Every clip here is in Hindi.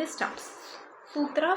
स्टार्ट।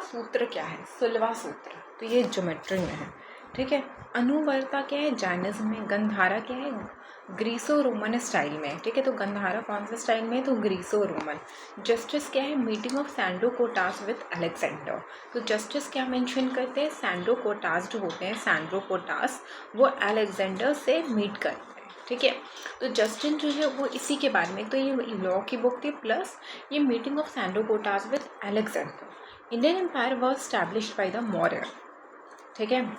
सूत्र क्या है? सुलवा सूत्र, तो ये ज्योमेट्री में है, ठीक है। अनुवर्ता क्या है? जैनिज्म में। गंधारा क्या है? ग्रीसो रोमन स्टाइल में, ठीक है। तो गंधारा कौन सा स्टाइल में है? तो ग्रीसो रोमन। जस्टिस क्या है? Meeting of Sandrokottos with Alexander. तो जस्टिस क्या मेंशन करते हैं? सैंडो कोटास जो होते हैं, सैंड्रो कोटास, वो अलेक्जेंडर से मीट करते हैं, ठीक है। तो जस्टिन जो है वो इसी के बारे में, तो ये लॉ की बुक थी प्लस ये meeting of Sandrokottos with Alexander. Indian empire was established by the Maurya, ठीक है।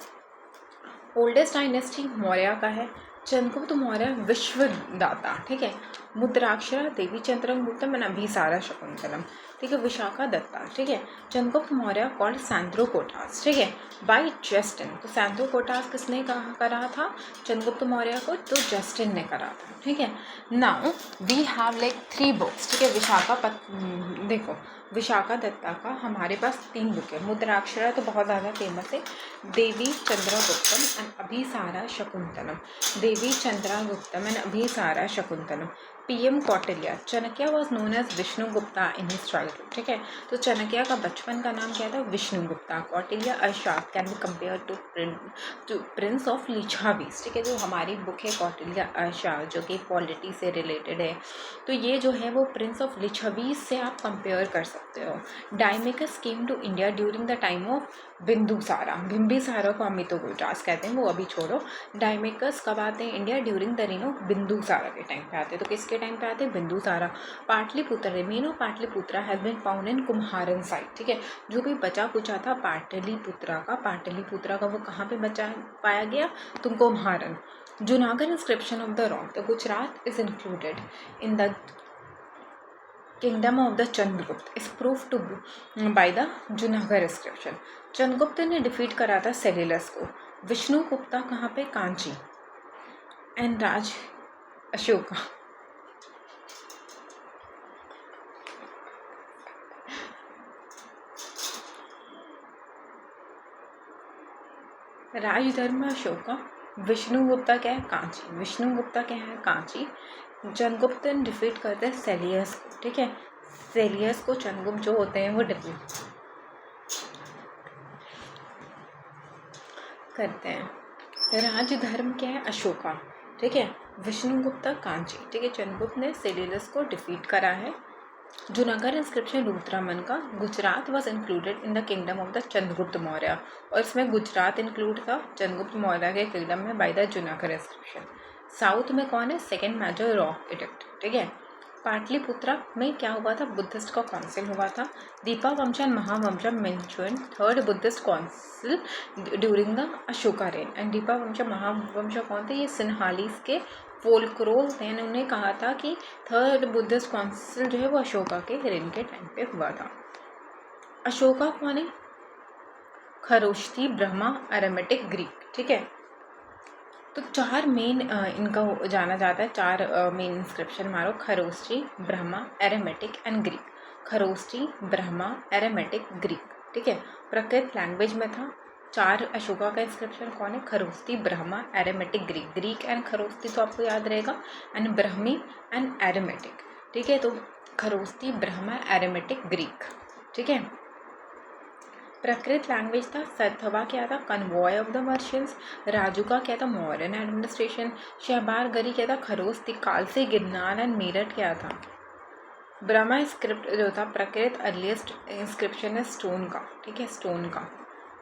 ओल्डेस्ट डायनेस्टी मौर्य का है। चंद्रगुप्त मौर्य विश्वदाता, ठीक है। मुद्राक्षरा देवी चंद्रगुप्तम एंड अभिसारा शकुंतलम, ठीक है। विशाखा दत्ता, ठीक है। चंद्रगुप्त मौर्य कॉल्ड सैंड्रोकोटास, ठीक है, बाय जस्टिन। तो सैंड्रोकोटास किसने करा था चंद्रगुप्त मौर्य को? तो जस्टिन ने करा था, ठीक है। Now we have like 3 books, ठीक है। देखो विशाखा दत्ता का हमारे पास 3 बुक है। मुद्राक्षरा तो बहुत ज़्यादा फेमस है। Devi Chandraguptam and Abhisara Shakuntalam, Devi Chandraguptam and Abhisara Shakuntalam. PM Kautilya, Chanakya was known as Vishnugupta in his childhood, ठीक है। तो चाणक्य का बचपन का नाम क्या था? Vishnugupta. Kautilya Ashoka can be compare to prince of Licchavis, ठीक है। जो हमारी बुक है कौटिल्य अशाक जो कि पॉलिटी से रिलेटेड है, तो ये जो है वो प्रिंस ऑफ लिच्छावीज से आप कंपेयर कर सकते हो। Deimachus came to India during the time of Bindusara. Bimbisara को अमितोगुटास कहते हैं, वो अभी छोड़ो। डायमेकस कब आते हैं India? During the rain of Bindusara के टाइम पे आते हैं। तो किसके टाइम पे आते हैं? Bindusara. Pataliputra, remains of Pataliputra has been found in Kumhrar site, ठीक है। जो भी बचा कुचा था पाटलिपुत्रा का वो कहाँ पे बचा पाया गया? तो कुम्हारन। Junagadh inscription of the rock, the Gujarat is included in the kingdom of the Chandragupta is proof to by the Junagadh inscription. Chandragupta ने डिफीट करा था सेल्यूकस को। विष्णुगुप्ता कहाँ पे? कांची। एंड राज अशोका, राजधर्म अशोका। विष्णुगुप्ता क्या है? कांची। विष्णुगुप्ता क्या है? कांची। चंद्रगुप्त ने डिफीट करते हैं सेल्यूकस को, ठीक है। सेल्यूकस को चंद्रगुप्त जो होते हैं वो डिफीट करते हैं। राजधर्म क्या है? अशोका, ठीक है। विष्णुगुप्ता कांची, ठीक है। चंद्रगुप्त ने सेल्यूकस को डिफीट करा है। जूनागढ़ इंस्क्रिप्शन रुद्रमन का Gujarat was included in the kingdom of the Chandragupta Maurya, और इसमें गुजरात इंक्लूड था चंद्रगुप्त मौर्य के किंगडम में bye the Junagadh inscription. South में कौन है? सेकेंड मेजर रॉक एडिक्ट, ठीक है। पाटलिपुत्रा में क्या हुआ था? बुद्धिस्ट का काउंसिल हुआ था। Dipavamsa and Mahavamsa mentioned third Buddhist council during the Ashoka reign. And Dipavamsa Mahavamsa कौन थे? ये सिन्हालीस के फोल्क्रोल थे। उन्होंने कहा था कि थर्ड बुद्धिस्ट काउंसिल जो है वो अशोका के रेन के टाइम पे हुआ था। अशोका कौन है? खरोष्ठी, ब्रह्मा, अरेमेटिक, ग्रीक, ठीक है। तो 4 मेन इनका जाना जाता है, 4 मेन इंस्क्रिप्शन मारो। Kharosthi, Brahma, Aramaic and Greek. Kharosthi, Brahma, Aramaic, Greek, ठीक है। प्राकृत लैंग्वेज में था। 4 अशोका का इंस्क्रिप्शन कौन है? Kharosthi, Brahma, Aramaic, Greek. Greek and Kharosthi तो आपको याद रहेगा, एंड ब्रह्मी एंड एरेमेटिक, ठीक है। तो खरोष्ठी, ब्रह्मा, एरेमेटिक, ग्रीक, ठीक है। प्राकृत लैंग्वेज था। सतवा क्या था? Convoy of the merchants. Rajuka क्या था? Modern administration. शहबार गरी क्या था? खरोष्ठी। कालसी, गिरनार एंड मेरठ क्या था? ब्रह्मा स्क्रिप्ट जो था प्राकृत अर्लीस्ट इंस्क्रिप्शन है स्टोन का, ठीक है, स्टोन का,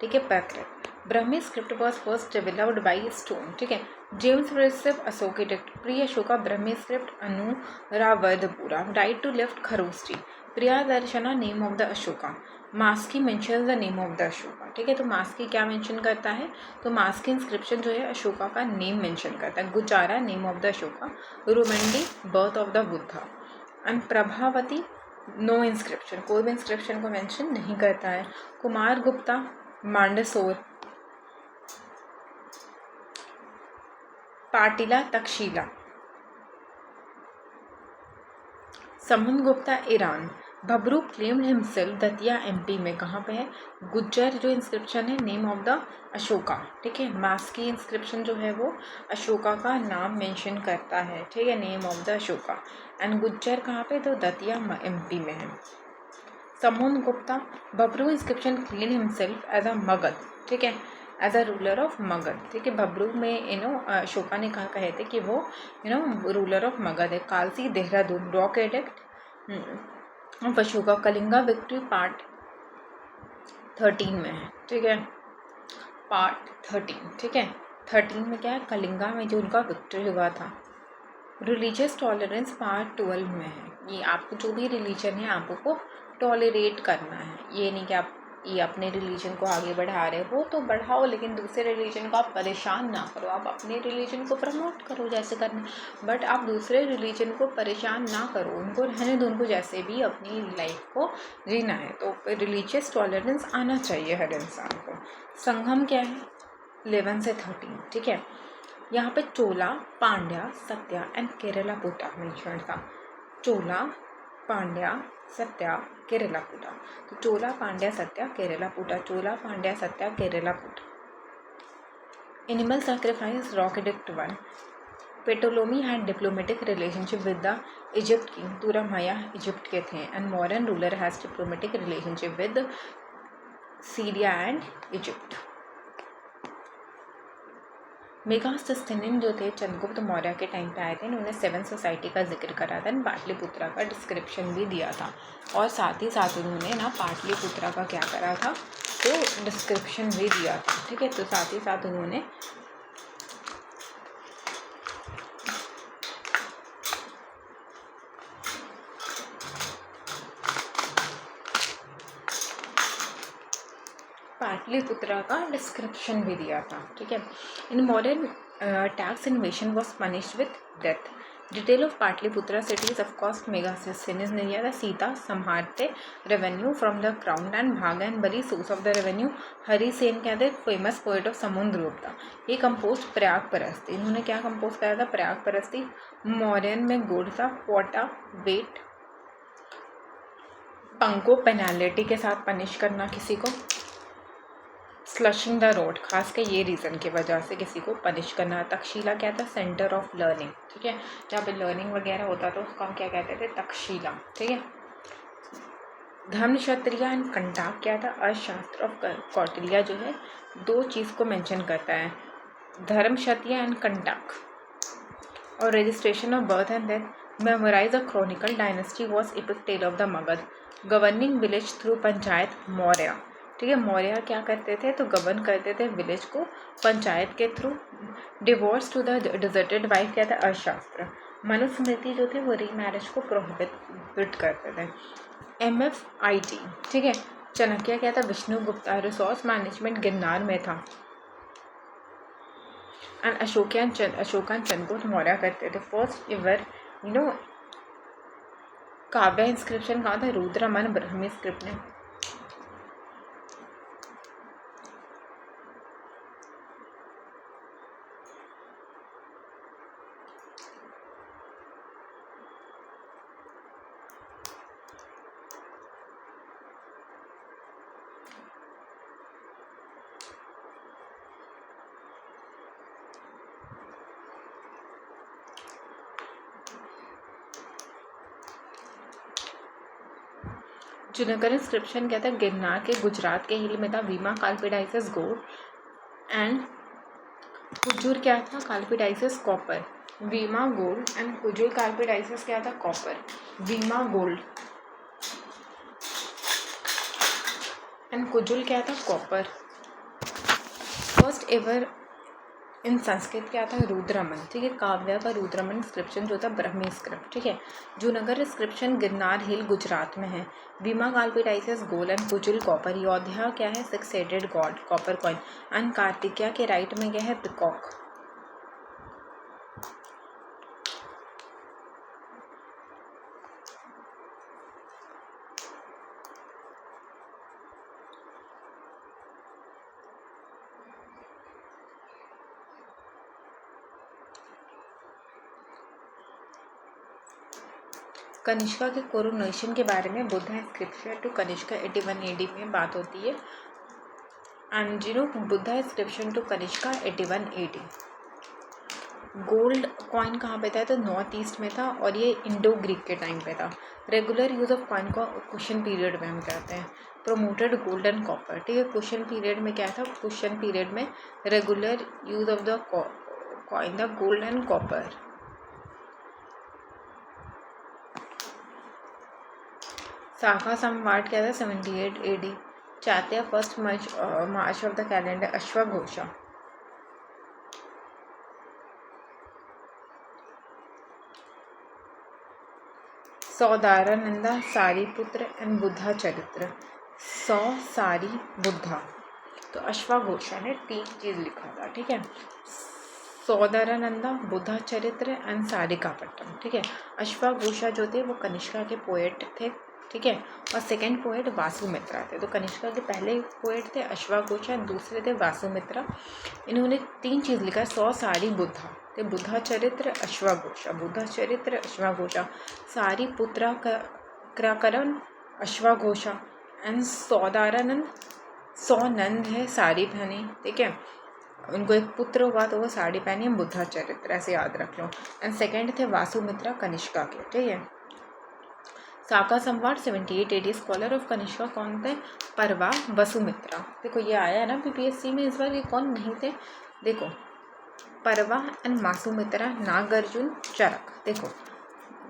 ठीक है। Prakrit Brahmi script was first developed by stone, ठीक है। James receive Ashok edict. Pre Ashoka Brahmi script Anuradhapura. Right to left Kharosthi. Priya Darshana name of the Ashoka. Maski mention the name of the Ashoka, ठीक है। तो मास्की क्या मेंशन करता है? तो मास्की इंस्क्रिप्शन जो है अशोका का नेम मेंशन करता है। Gujarra name of the Ashoka. Rummindei birth of the Buddha. And Prabhavati no inscription, कोई भी इंस्क्रिप्शन को मेंशन नहीं करता है। Kumar Gupta, Mandsaur, Patila, Takshashila. Saman Gupta, Eran. Bhabru claimed himself Datia MP में, कहाँ पे है? गुज्जर जो इंस्क्रिप्शन है नेम ऑफ द अशोका, ठीक है। मास्की इंस्क्रिप्शन जो है वो अशोका का नाम मेंशन करता है, ठीक है, name of the Ashoka. And Gujarra कहाँ पे? तो दतिया एमपी में है। Samudragupta Bhabru inscription clean himself as a Magadh, ठीक है, as a ruler of Magadh, ठीक है। बबरू में अशोका ने कहा कहे थे कि वो रूलर ऑफ मगध है। Kalsi Dehradun rock edict of Ashoka Kalinga victory part 13 में है, ठीक है, पार्ट 13, ठीक है। 13 में क्या है, कलिंगा में जो उनका विक्ट्री हुआ था। रिलीजियस टॉलरेंस पार्ट 12 में है। ये आपको जो भी रिलीजन है आपको टॉलरेट करना है, ये नहीं कि आप ये अपने रिलीजन को आगे बढ़ा रहे हो तो बढ़ाओ, लेकिन दूसरे रिलीजन को आप परेशान ना करो। आप अपने रिलीजन को प्रमोट करो जैसे करना, बट आप दूसरे रिलीजन को परेशान ना करो, उनको रहने दो, उनको जैसे भी अपनी लाइफ को जीना है। तो रिलीजियस टॉलरेंस आना चाहिए हर इंसान को। संगम क्या है, 11 से 13, ठीक है। यहाँ पे चोला, पांड्या, सत्या एंड केरला पुटा मेंशन था। चोला, पांड्या, सत्या, केरला पुटा। तो Chola, Pandya, Satya, Kerala Puta. Chola, Pandya, Satya, Kerala Puta. Animal sacrifice rock edict 1। Ptolemy had diplomatic relationship with the Egypt king. Turamaya Egypt के थे। And modern ruler has diplomatic relationship with Syria and Egypt. Megasthenes जो थे चंद्रगुप्त मौर्य के टाइम पे आए थे, इन्होंने 7 सोसाइटी का जिक्र करा था, पाटलिपुत्रा का डिस्क्रिप्शन भी दिया था, और साथ ही साथ उन्होंने ना पाटलिपुत्रा का क्या करा था, तो डिस्क्रिप्शन भी दिया था, ठीक है। तो साथ ही साथ उन्होंने पाटलिपुत्रा का डिस्क्रिप्शन भी दिया था, ठीक है। In modern tax evasion was punished with death. Detail of Pataliputra cities of course Megasthenes ने दिया था। Sita Samaharta revenue from the crown and Bhaga and Bali source of the revenue. Harisena क्या थे, फेमस पोएट ऑफ समुद्रगुप्ता। ये कंपोज प्रयाग परस्ती। इन्होंने क्या कंपोज करा था, प्रयाग परस्ती। मौर्यन में गुड़ था, क्वाटा, वेट, पंको पेनाल्टी के साथ पनिश करना किसी को। स्लशिंग द रोड, खास के ये रीज़न की वजह से किसी को पनिश करना। तक्षशिला क्या था, सेंटर ऑफ लर्निंग, ठीक है, जहाँ पे लर्निंग वगैरह होता था उसको हम क्या कहते थे, तक्षशिला, ठीक है। धर्म क्षत्रिय एंड कंटाक क्या था, अर्थशास्त्र ऑफ कौटिल्य जो है 2 चीज़ को मेंशन करता है, धर्म क्षत्रिय एंड कंटाक। और registration of birth and death. Memorize a chronicle dynasty was epic tale of the Magadh. Governing village through panchayat Maurya, ठीक है। मौर्य क्या करते थे, तो गवर्न करते थे विलेज को पंचायत के through. Divorce to the deserted wife क्या था, अर्थशास्त्र। मनुस्मृति जो थे वो रीमैरिज को प्रोहिबिट करते थे। MFIT, ठीक है। चाणक्य क्या था, विष्णुगुप्ता। रिसोर्स मैनेजमेंट गिरनार में था। एंड अशोकन चंद्रगुप्त मौर्य करते थे। फर्स्ट एवर काव्य इंस्क्रिप्शन कहाँ था, रुद्रमन ब्राह्मी स्क्रिप्ट में। जूनागढ़ इंस्क्रिप्शन क्या था, गिरनार के गुजरात के हिल में था। वीमा काल्पिडाइसिस गोल्ड एंड कुजूर क्या था, काल्पिडाइसिस कॉपर। वीमा गोल्ड एंड कुजूर काल्पिडाइसिस क्या था, कॉपर। वीमा गोल्ड एंड कुजुल क्या था, copper. First ever in Sanskrit क्या था, रुद्रमन, ठीक है। काव्य का रुद्रमन इंस्क्रिप्शन जो था ब्राह्मी स्क्रिप्ट, ठीक है। जूनागढ़ इंस्क्रिप्शन गिरनार हिल गुजरात में है। Vima Kadphises gold and Kujula copper. Yaudheya क्या है, 6 headed god, copper coin. And Kartikeya के राइट में क्या है, पिकॉक। कनिष्का के कोरोनेशन के बारे में Buddha inscription to Kanishka 81 AD में बात होती है। And Buddha inscription to Kanishka 81 AD। Gold coin कहाँ पे था, तो नॉर्थ ईस्ट में था और ये इंडो ग्रीक के टाइम पे था। रेगुलर यूज़ ऑफ कॉइन को क्वेश्चन पीरियड में हम कहते हैं। प्रोमोटेड गोल्ड एंड कॉपर, ठीक है। क्वेश्चन पीरियड में क्या था, क्वेश्चन पीरियड में regular use of the coin the gold and copper. Shaka Samvat क्या था, 78 AD। Chaitra first March of the calendar, अश्वघोषा। सौदारानंदा, सारीपुत्र एंड बुद्धा चरित्र। सारी बुद्धा, तो अश्वघोषा ने 3 चीज़ लिखा था, ठीक है। सौदारानंदा, बुद्धा चरित्र एंड सारिकापट्टम, ठीक है। अश्वघोषा जो थे वो कनिष्का के पोएट थे, ठीक है। और सेकंड पोएट वासुमित्रा थे। तो कनिष्का के पहले पोएट थे अश्वघोषा, दूसरे थे वासुमित्रा। इन्होंने 3 चीज़ लिखा, 100 सारी बुद्धा, तो बुद्धा चरित्र अश्वघोषा, बुद्धा चरित्र अश्वघोषा, सारी पुत्रा कराकरण अश्वघोषा एंड सौदारानंद। 100 नंद है, सारी बहने, ठीक है। उनको एक पुत्र हुआ तो वो साड़ी पहनी, बुद्धा चरित्र, ऐसे याद रख लो। एंड सेकंड थे वासुमित्रा कनिष्का के, ठीक है। शाका संवाद 78 AD। स्कॉलर ऑफ कनिष्का कौन थे, परवा वसुमित्रा। देखो ये आया है ना PPSC में इस बार, ये कौन नहीं थे, देखो परवा एंड वासुमित्रा, नागार्जुन, चरक। देखो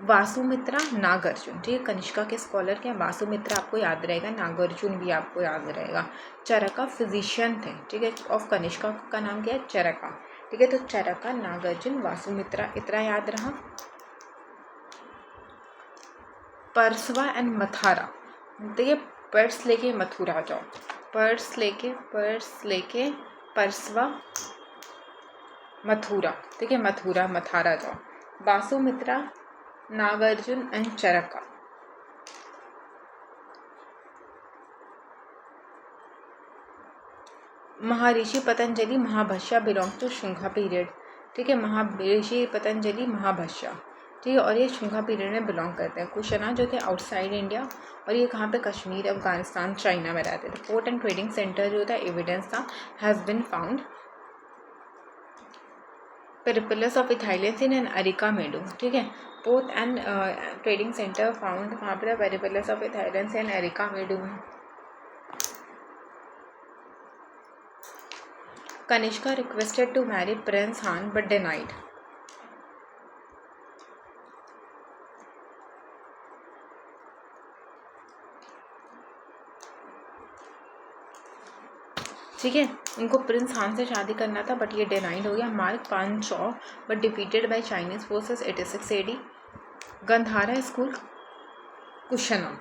वासुमित्रा, नागार्जुन, ठीक है। कनिष्का के स्कॉलर क्या, वासुमित्रा आपको याद रहेगा, नागार्जुन भी आपको याद रहेगा। चरका फिजिशियन थे, ठीक है। ऑफ कनिष्का का नाम क्या है, चरका, ठीक है। तो चरका, नागार्जुन, वासुमित्रा, इतना याद रहा। परसवा एंड मथारा, देखिए पर्स लेके मथुरा जाओ, पर्स लेके परसवा मथुरा, ठीक है। मथुरा मथारा जाओ। Vasumitra, Nagarjuna and Charaka. Maharshi Patanjali Mahabhashya belongs to Shunga period, ठीक है। महर्षि पतंजलि महाभाष्य, ठीक है। और ये शुंगा पीरियड में बिलोंग करते हैं। कुशना जो थे आउटसाइड इंडिया, और ये कहाँ पे, कश्मीर, अफगानिस्तान, चाइना में रहते थे। पोर्ट एंड ट्रेडिंग सेंटर जो था, एविडेंस था, has been found. Periplus of Erythraean in Arikamedu, ठीक है। Port and trading centre found कहाँ पे, Periplus of Erythraean in Arikamedu में। Kanishka requested to marry prince Han but denied. ठीक है, इनको प्रिंस हान से शादी करना था बट ये डिनाइड हो गया। Mark Panchao but defeated by Chinese forces 86 AD। Gandhara school Kushana,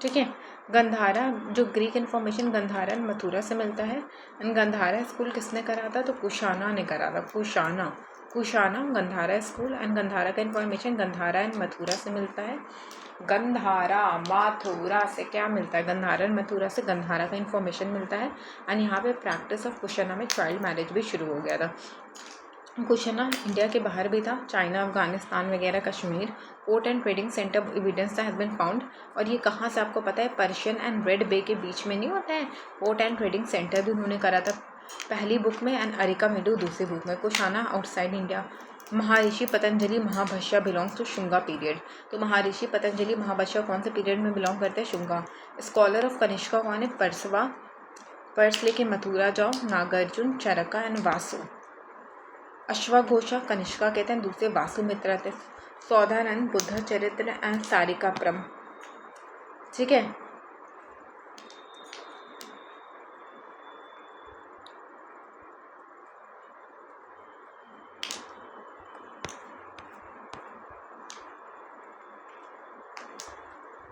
ठीक है। गंधारा जो Greek information Gandhara and Mathura से मिलता है। एंड गंधारा स्कूल किसने करा था, तो कुशाना ने करा था। कुशाना गंधारा स्कूल। एंड गंधारा का इन्फॉर्मेशन गंधारा एंड मथुरा से मिलता है। गंधारा मथुरा से क्या मिलता है, गंधारा एंड मथुरा से गंधारा का इन्फॉर्मेशन मिलता है। एंड यहाँ पे प्रैक्टिस ऑफ कुशाना में चाइल्ड मैरिज भी शुरू हो गया था। कुशना इंडिया के बाहर भी था, चाइना, अफगानिस्तान वगैरह, Kashmir. Port and trading center evidence has been found. और ये कहाँ से आपको पता है, पर्शियन एंड रेड बे के बीच में नहीं होता है। पोर्ट एंड ट्रेडिंग सेंटर भी उन्होंने करा था पहली बुक में, एंड अरिका मेडू दूसरी बुक में। Kushana outside India. Maharshi Patanjali Mahabhashya belongs to Shunga period. तो महर्षि पतंजलि महाभाष्य कौन से पीरियड में बिलोंग करते हैं, शुंगा। स्कॉलर ऑफ कनिष्का कौन है, परसवा, पर्स लेके मथुरा जाओ, नागार्जुन, चरका एंड वासु। अश्वघोषा कनिष्का कहते हैं, दूसरे वासुमित्रा थे। सौदानंद, बुद्ध चरित्र एंड सारिकाप्रम, ठीक है।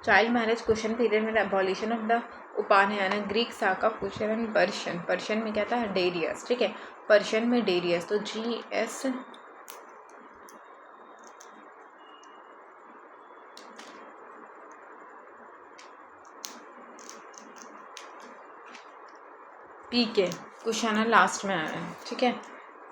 चाइल्ड मैरिज क्वेश्चन पीरियड में abolition of the Upanayana, Greek Saka question and Persian में क्या था, डेरियस, ठीक है। पर्शियन में डेरियस, तो GS PK कुशाना लास्ट में आया है, ठीक है।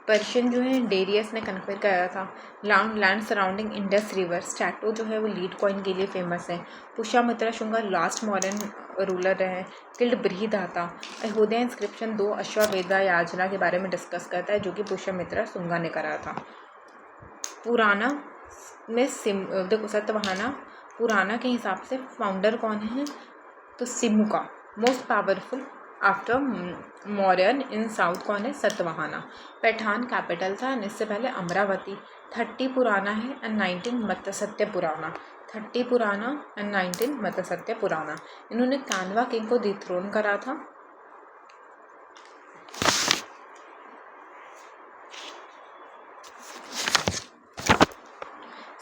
पर्शियन जो है डेरियस ने कन्क्वेर कराया था। Land surrounding Indus river. स्टैटो जो है वो लीड कॉइन के लिए फेमस है। Pushyamitra Shunga last modern ruler रहे। किल्ड बृहदाता। अहोदय इंस्क्रिप्शन 2 अश्वमेधा याजना के बारे में डिस्कस करता है, जो कि पुष्यमित्रा शुंगा ने करा था। पुराना में देखो सतवाहना पुराना के हिसाब से फाउंडर कौन है, तो Simuka. Most powerful after Mauryan in south कौन है, सतवाहना। पैठान कैपिटल था एंड इससे पहले अमरावती। 30 पुराना है एंड 19 मत्स्यसत्य पुराना। 30 पुराना एंड 19 मत्स्यसत्य पुराना। इन्होंने कान्वा किंग को डिथ्रोन करा था।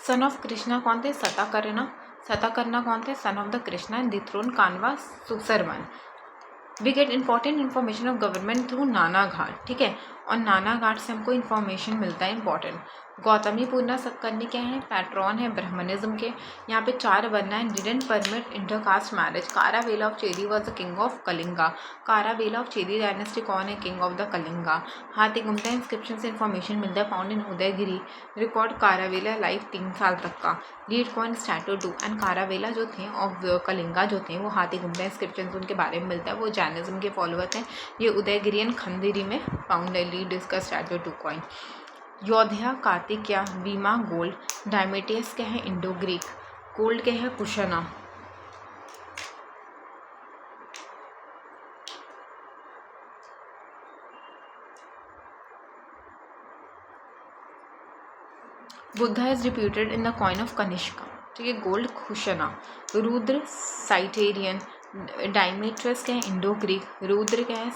सन ऑफ कृष्णा कौन थे, सताकर्णा कौन थे, son of the Krishna and dethrone Kanva Susarman. We get important information of government through Nana Ghat, ठीक है, और नाना घाट से हमको इन्फॉर्मेशन मिलता है इंपॉर्टेंट। गौतमी पूर्णा सतकर्णी क्या है, पैट्रॉन है ब्राह्मणिज्म के। यहाँ पे 4 वर्ण है, didn't permit intercaste marriage. Kharavela of Chedi was the king of Kalinga. Kharavela of Chedi dynasty कौन है, किंग ऑफ द कलिंगा। हाथी गुम्ता इंस्क्रिप्शन से इन्फॉर्मेशन मिलता है, found in Udayagiri. Record Kharavela life 3 साल तक का। लीड कौन, स्टैटू 2। एंड कारावेला जो थे ऑफ कलिंगा जो थे वो हाथी गुम्ता इंस्क्रिप्शन उनके बारे में मिलता है, वो जैनिज्म के फॉलोअर थे। ये उदयगिरी एंड खंडेरी में फाउंड है। लीड इसका स्टैटू 2 कॉइन। योध्या कार्तिक क्या, वीमा गोल्ड। डायमेटियस क्या है, इंडो ग्रीक। गोल्ड क्या है, Kushana. Buddha is reputed in the coin of Kanishka, ठीक है, गोल्ड कुशना। रुद्र साइटेरियन। डायमेट्रस क्या है, इंडो ग्रीक। रुद्र क्या है,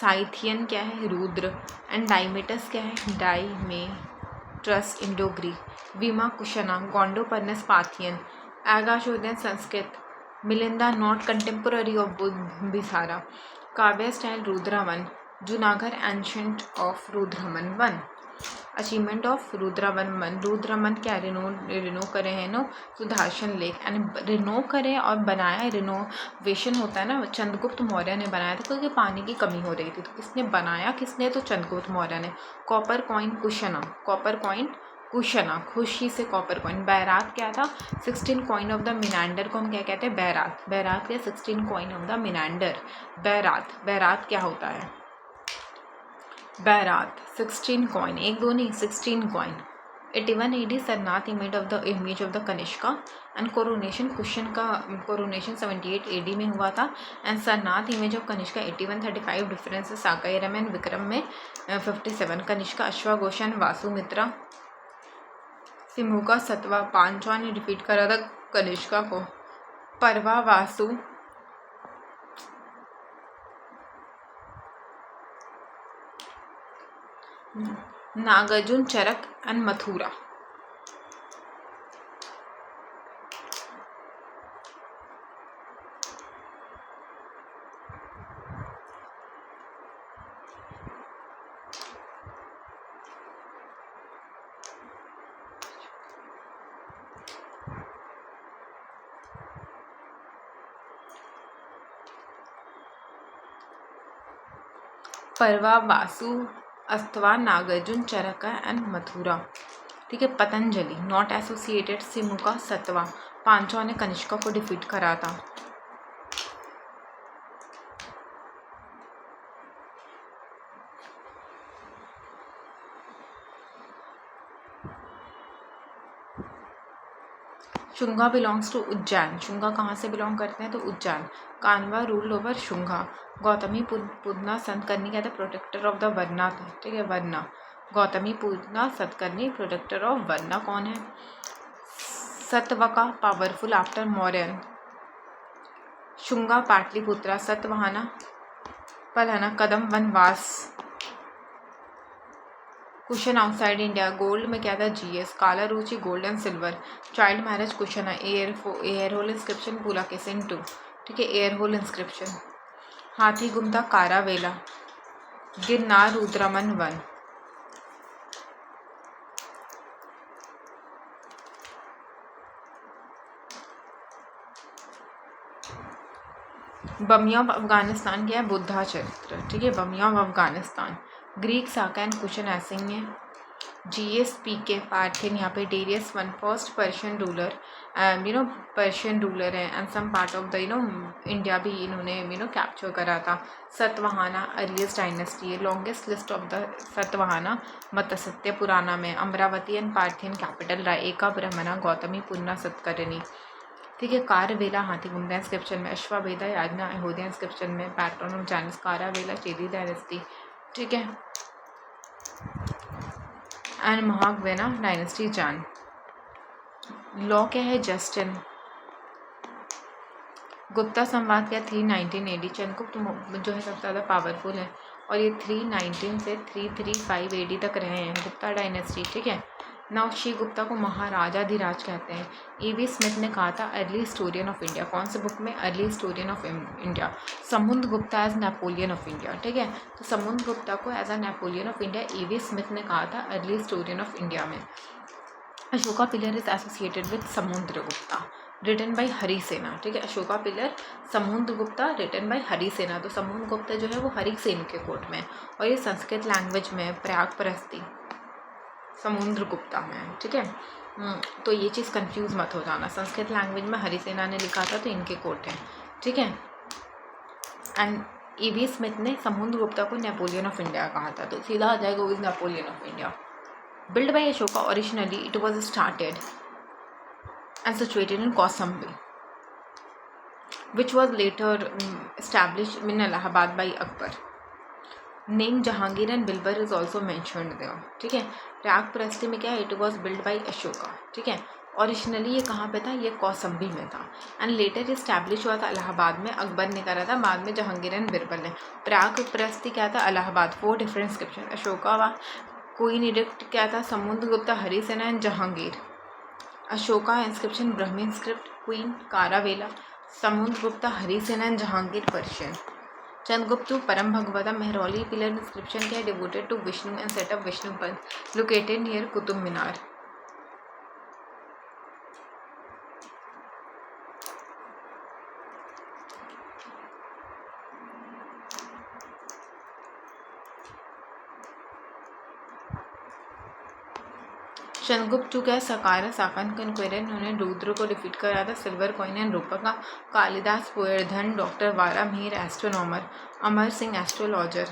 साइथियन क्या है, रुद्र। एंड डाइमेटस क्या है, डाइमेट्रस Indo Greek. Vima Kushana. Gondophernes Parthian. आगाशोदन Sanskrit. Milinda not contemporary of Buddha Bisara. Kavya style Rudradaman. Junagadh ancient of Rudraman one. Achievement of Rudradaman. Rudraman क्या रिनो करे हैं no, Sudarshan lake. And renew करे और बनाया, रिनोवेशन होता है ना, चंद्रगुप्त मौर्य ने बनाया था क्योंकि पानी की कमी हो रही थी, तो किसने बनाया, किसने, तो चंद्रगुप्त मौर्य ने। कॉपर कॉइन कुशना, कॉपर कॉइन कुशना, खुशी से कॉपर कॉइन। बैरात क्या था, 16 कॉइन ऑफ द मिनांडर को हम क्या कहते हैं, बैरात। बैरात क्या, 16 कॉइन ऑफ द मिनांडर। बैरात क्या होता है, बैरात 16 कॉइन, 1 2 नहीं 16 coin. 81 AD Sarnath image of the Kanishka. And coronation question का कोरोनेशन 78 AD में हुआ था। And Sarnath image of Kanishka 81 35 differences साकायरम एंड विक्रम में 57। कनिष्का अश्वाघोषण वासुमित्रा। सिमुका सतवा पांचवा ने डिफीट करा था कनिष्का को। परवा वासु। नागार्जुन चरक एंड मथुरा। परवा वासु अस्तवा नागार्जुन चरका एंड मथुरा, ठीक है। Patanjali not associated. सिमुका सतवा। पांचवा ने कनिष्का को डिफीट करा था। Shunga belongs to Ujjain. शुंगा कहाँ से बिलोंग करते हैं, तो Ujjain. Kanva rule over Shunga. Gautamiputra Satakarni क्या था, प्रोटेक्टर ऑफ द वर्ना था, ठीक है, varna. Gautamiputra Satakarni protector of varna कौन है, सतवका पावरफुल आफ्टर मौर्यन। शुंगा पाटलिपुत्रा। सतवाहना पलहना कदम वनवास। Kushan outside India. गोल्ड में क्या था, GS। काला रुचि gold and silver. Child marriage Kushan है। एयर होल इंस्क्रिप्शन पुलाकेसिन 2, ठीक है, Aihole inscription. Hathigumpha Kharavela. Girnar Rudradaman 1। Bamiyan of Afghanistan क्या है, बुद्धा चरित्र, ठीक है, Bamiyan of Afghanistan. Greek Saka and Kushan ऐसे ही है। GSPK पार्थिन, यहाँ पे Darius one first Persian ruler, Persian ruler है, and some part of the India भी इन्होंने कैप्चर करा था। सतवाहना अर्लीस्ट डायनेस्टी है, longest list of the Satavahana Matsya Purana में। अमरावती एंड पार्थियन कैपिटल एका ब्रह्मणा गौतमी पुन्ना सतकर्णी, ठीक है। कारवेला हाथी घूमता है इंस्क्रिप्शन में। अश्वमेधा याज्ञा अहोध्या इंस्क्रिप्शन में। पैट्रन ऑफ जानिस कारावेला चेदी डायनेस्टी, ठीक है। एंड महागवेना डायनेस्टी जान। लॉ क्या है, जस्टिन। गुप्ता संवाद क्या 319 AD। चंद्रगुप्त जो है सबसे ज़्यादा पावरफुल है और ये 319 से 335 AD तक रहे हैं, गुप्ता डायनेस्टी, ठीक है। नाउ श्री गुप्ता को महाराजाधिराज कहते हैं। E.V. स्मिथ ने कहा था अर्ली हिस्टोरियन ऑफ इंडिया, कौन से बुक में, early historian of India. Samudra Gupta as Napoleon of India, ठीक है। तो समुद्र गुप्ता को as a Napoleon of India E.V. Smith ने कहा था अर्ली हिस्टोरियन ऑफ इंडिया में। Ashoka pillar is associated with Samudra Gupta, written by Harisena, ठीक है। अशोका पिलर समुद्र गुप्ता रिटन बाई हरिसेना। तो समुद्र गुप्ता जो है वो हरिसेन के कोर्ट में, और ये संस्कृत लैंग्वेज में, प्रयाग परस्ती समुद्र गुप्ता में, ठीक है। तो ये चीज़ कंफ्यूज मत हो जाना, संस्कृत लैंग्वेज में हरिसेना ने लिखा था तो इनके कोर्ट है, ठीक है। And E.V. स्मिथ ने समुद्र गुप्ता को नेपोलियन ऑफ इंडिया कहा था, तो सीधा आ जाएगा वो is Napoleon of India. Built by Ashoka originally, it was started and situated in Kaushambi, which was later established in Allahabad by Akbar. Name Jahangir and Bilbar is also mentioned there, ठीक है। प्रयाग परस्ती में क्या है, it was built by Ashoka, ठीक है। ओरिजिनली ये कहाँ पे था, ये कौसम्बी में था, एंड लेटर इस्टेब्लिश हुआ था इलाहाबाद में, अकबर ने करा था, बाद में जहांगीर एंड बिरबल ने। प्रयाग परस्ती क्या था, Allahabad, 4 different inscription. Ashoka queen edict क्या था, Samudra Gupta Harisena and Jahangir. Ashoka inscription Brahmi script, queen Kharavela, Samudra Gupta Harisena and Jahangir Persian. Chandragupta Parama Bhagavata Mehrauli pillar inscription क्या है, devoted to Vishnu and set up Vishnu pada, located near Qutub Minar. Chandragupta क्या है, सकारा साकन कनक्वेरर, उन्होंने रुद्र को डिफीट करा था। Silver coin and rupaka. Kalidas पोएधन, doctor Varahamihira astronomer, Amar Singh astrologer.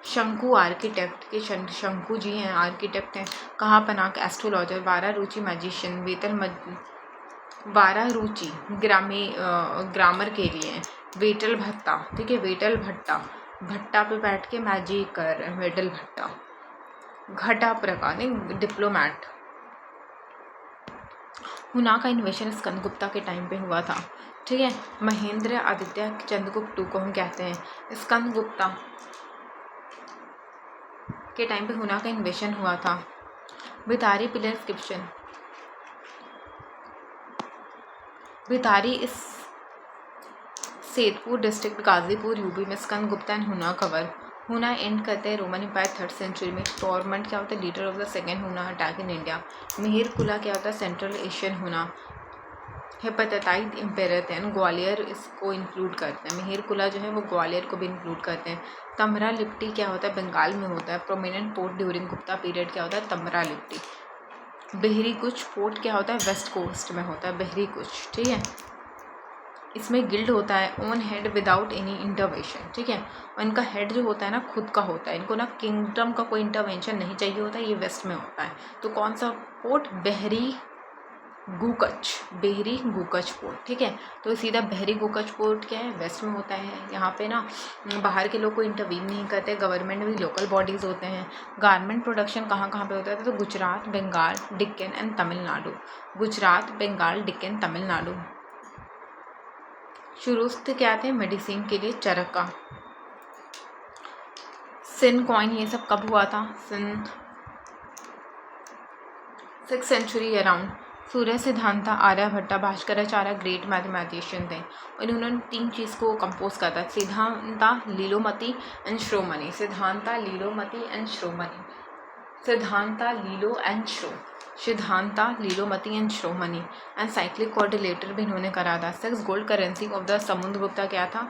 Shanku architect के शंकु जी हैं, आर्किटेक्ट हैं। कहाँ पनाक एस्ट्रोलॉजर। वारा रुचि मैजिशियन। वारा रुचि ग्रामर के लिए हैं। वेटल भट्टा, ठीक है, वेटल भट्टा, भट्टा पे बैठ के मैजिक कर रहे हैं, वेटल भट्टा। घटा प्रकार डिप्लोमैट। हुना का इन्वेशन स्कंदगुप्ता के टाइम पे हुआ था, ठीक है। महेंद्र आदित्य चंद्रगुप्त को हम कहते हैं। स्कंदगुप्ता के टाइम पे हुना का इन्वेशन हुआ था। भितारी पिलर इंस्क्रिप्शन, भितारी इस सेतपुर डिस्ट्रिक्ट गाजीपुर यूपी में। स्कंदगुप्ता एंड हुना कवर। हुना एंड करते हैं रोमन एम्पायर 3rd सेंचुरी में। टॉर्मेंट क्या होता है, लीडर ऑफ द सेकेंड हुना अटैक इन इंडिया। मिहिर कुला क्या होता है, सेंट्रल एशियन हुना। हेपेटाइट एम्पायर थे, ग्वालियर इसको इंक्लूड करते हैं। मिहिर कुला जो है वो ग्वालियर को भी इंक्लूड करते हैं। तमरा लिप्टी क्या होता है, बंगाल में होता है। Prominent port during Gupta period क्या होता है, तमरा लिप्टी। बहरी कुछ पोर्ट क्या होता है, वेस्ट कोस्ट में होता है बहरी कुछ, ठीक है। इसमें गिल्ड होता है, own head without any intervention, ठीक है। और इनका हेड जो होता है ना खुद का होता है, इनको ना किंगडम का कोई इंटरवेंशन नहीं चाहिए होता है। ये वेस्ट में होता है। तो कौन सा पोर्ट, बहरी गुकच, बहरी गुकच पोर्ट, ठीक है। तो सीधा बहरी गुकच पोर्ट क्या है, वेस्ट में होता है। यहाँ पे ना बाहर के लोग को इंटरवीन नहीं करते, गवर्नमेंट भी लोकल बॉडीज़ होते हैं। गारमेंट प्रोडक्शन कहाँ कहाँ पे होता है, तो गुजरात, बंगाल, डिक्कन एंड तमिलनाडु। गुजरात, बंगाल, डिक्कन, तमिलनाडु। शुरू से क्या थे, मेडिसिन के लिए चरका। सिन कॉइन ये सब कब हुआ था, since 6th century around. Surya Siddhanta, Aryabhatta, Bhaskaracharya great mathematician थे, और इन्होंने 3 चीज़ को कंपोज करा था, सिद्धांता, लीलोमती एंड श्रोमणी। सिद्धांता, लीलोमती एंड श्रोमणी। सिद्धांता, लीलो एंड श्रो, Siddhanta, Lilavati and Shiromani. And cyclic coordinator भी इन्होंने करा था। 6 gold currency of the Samudragupta क्या था,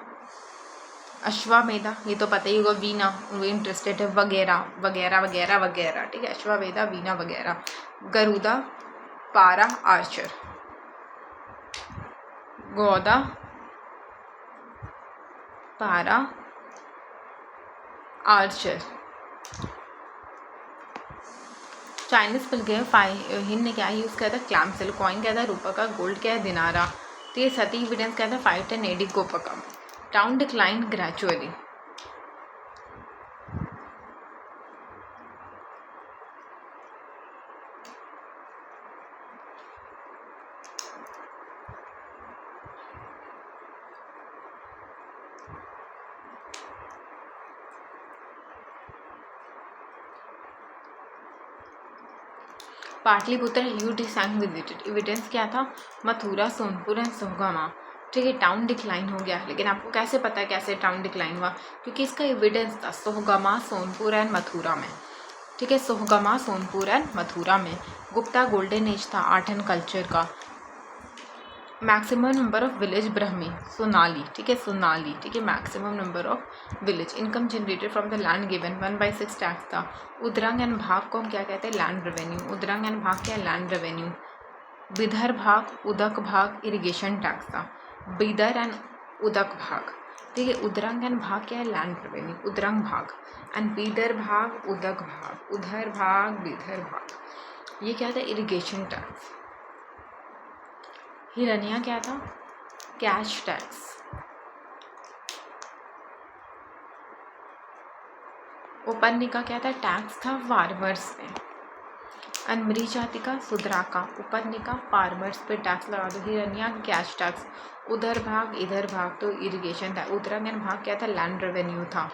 अश्वमेधा ये तो पता ही होगा, वीणा वो इंटरेस्टेड है, वगैरह वगैरह वगैरह वगैरह, ठीक है, अश्वमेधा वीणा वगैरह। गरुदा पारा आर्चर, गौदा पारा आर्चर। चाइनीज पिलग्रिम हिंद ने क्या यूज़ किया था, क्लैम्पसेल। कॉइन क्या था, रुपये का। गोल्ड क्या है, दिनारा। तो ये सती एविडेंस क्या था, 510 AD गोपकम। Town decline gradually. Pataliputra you decide visited. Evidence क्या था, मथुरा, सोनपुर एंड सोहगमा। ठीक है, टाउन डिक्लाइन हो गया, लेकिन आपको कैसे पता है कैसे टाउन डिक्लाइन हुआ, क्योंकि इसका एविडेंस था सोहगमा, सोनपुर एंड मथुरा में। ठीक है, सोहगमा, सोनपुर एंड मथुरा में। गुप्ता गोल्डन एज था आर्ट एंड कल्चर का। Maximum number of village Brahmi, Sonali. ठीक है, सोनाली। ठीक है, maximum number of village. Income generated from the land given 1/6 tax था। उद्रंग एंड भाग को हम क्या कहते हैं, लैंड रेवेन्यू। उद्रंग एंड भाग क्या है, लैंड रेवेन्यू। बिदर भाग, उदक भाग इरिगेशन टैक्स था। बिदर एंड उदक भाग। ठीक है, उद्रंग एंड भाग क्या है, लैंड रेवेन्यू। उद्रंग भाग एंड बिदर भाग, उदक भाग। उधर भाग, बिदर भाग, ये क्या था, इरिगेशन टैक्स। हिरनिया क्या था, कैश टैक्स। उपनिका क्या था, टैक्स था फार्मर्स पे। अनमरी जाति का सुद्राका, उपनिका फार्मर्स पे टैक्स लगा दो। Hernia cash tax. उधर भाग, इधर भाग तो इरिगेशन था। उतरांगन भाग क्या था, लैंड रेवेन्यू था।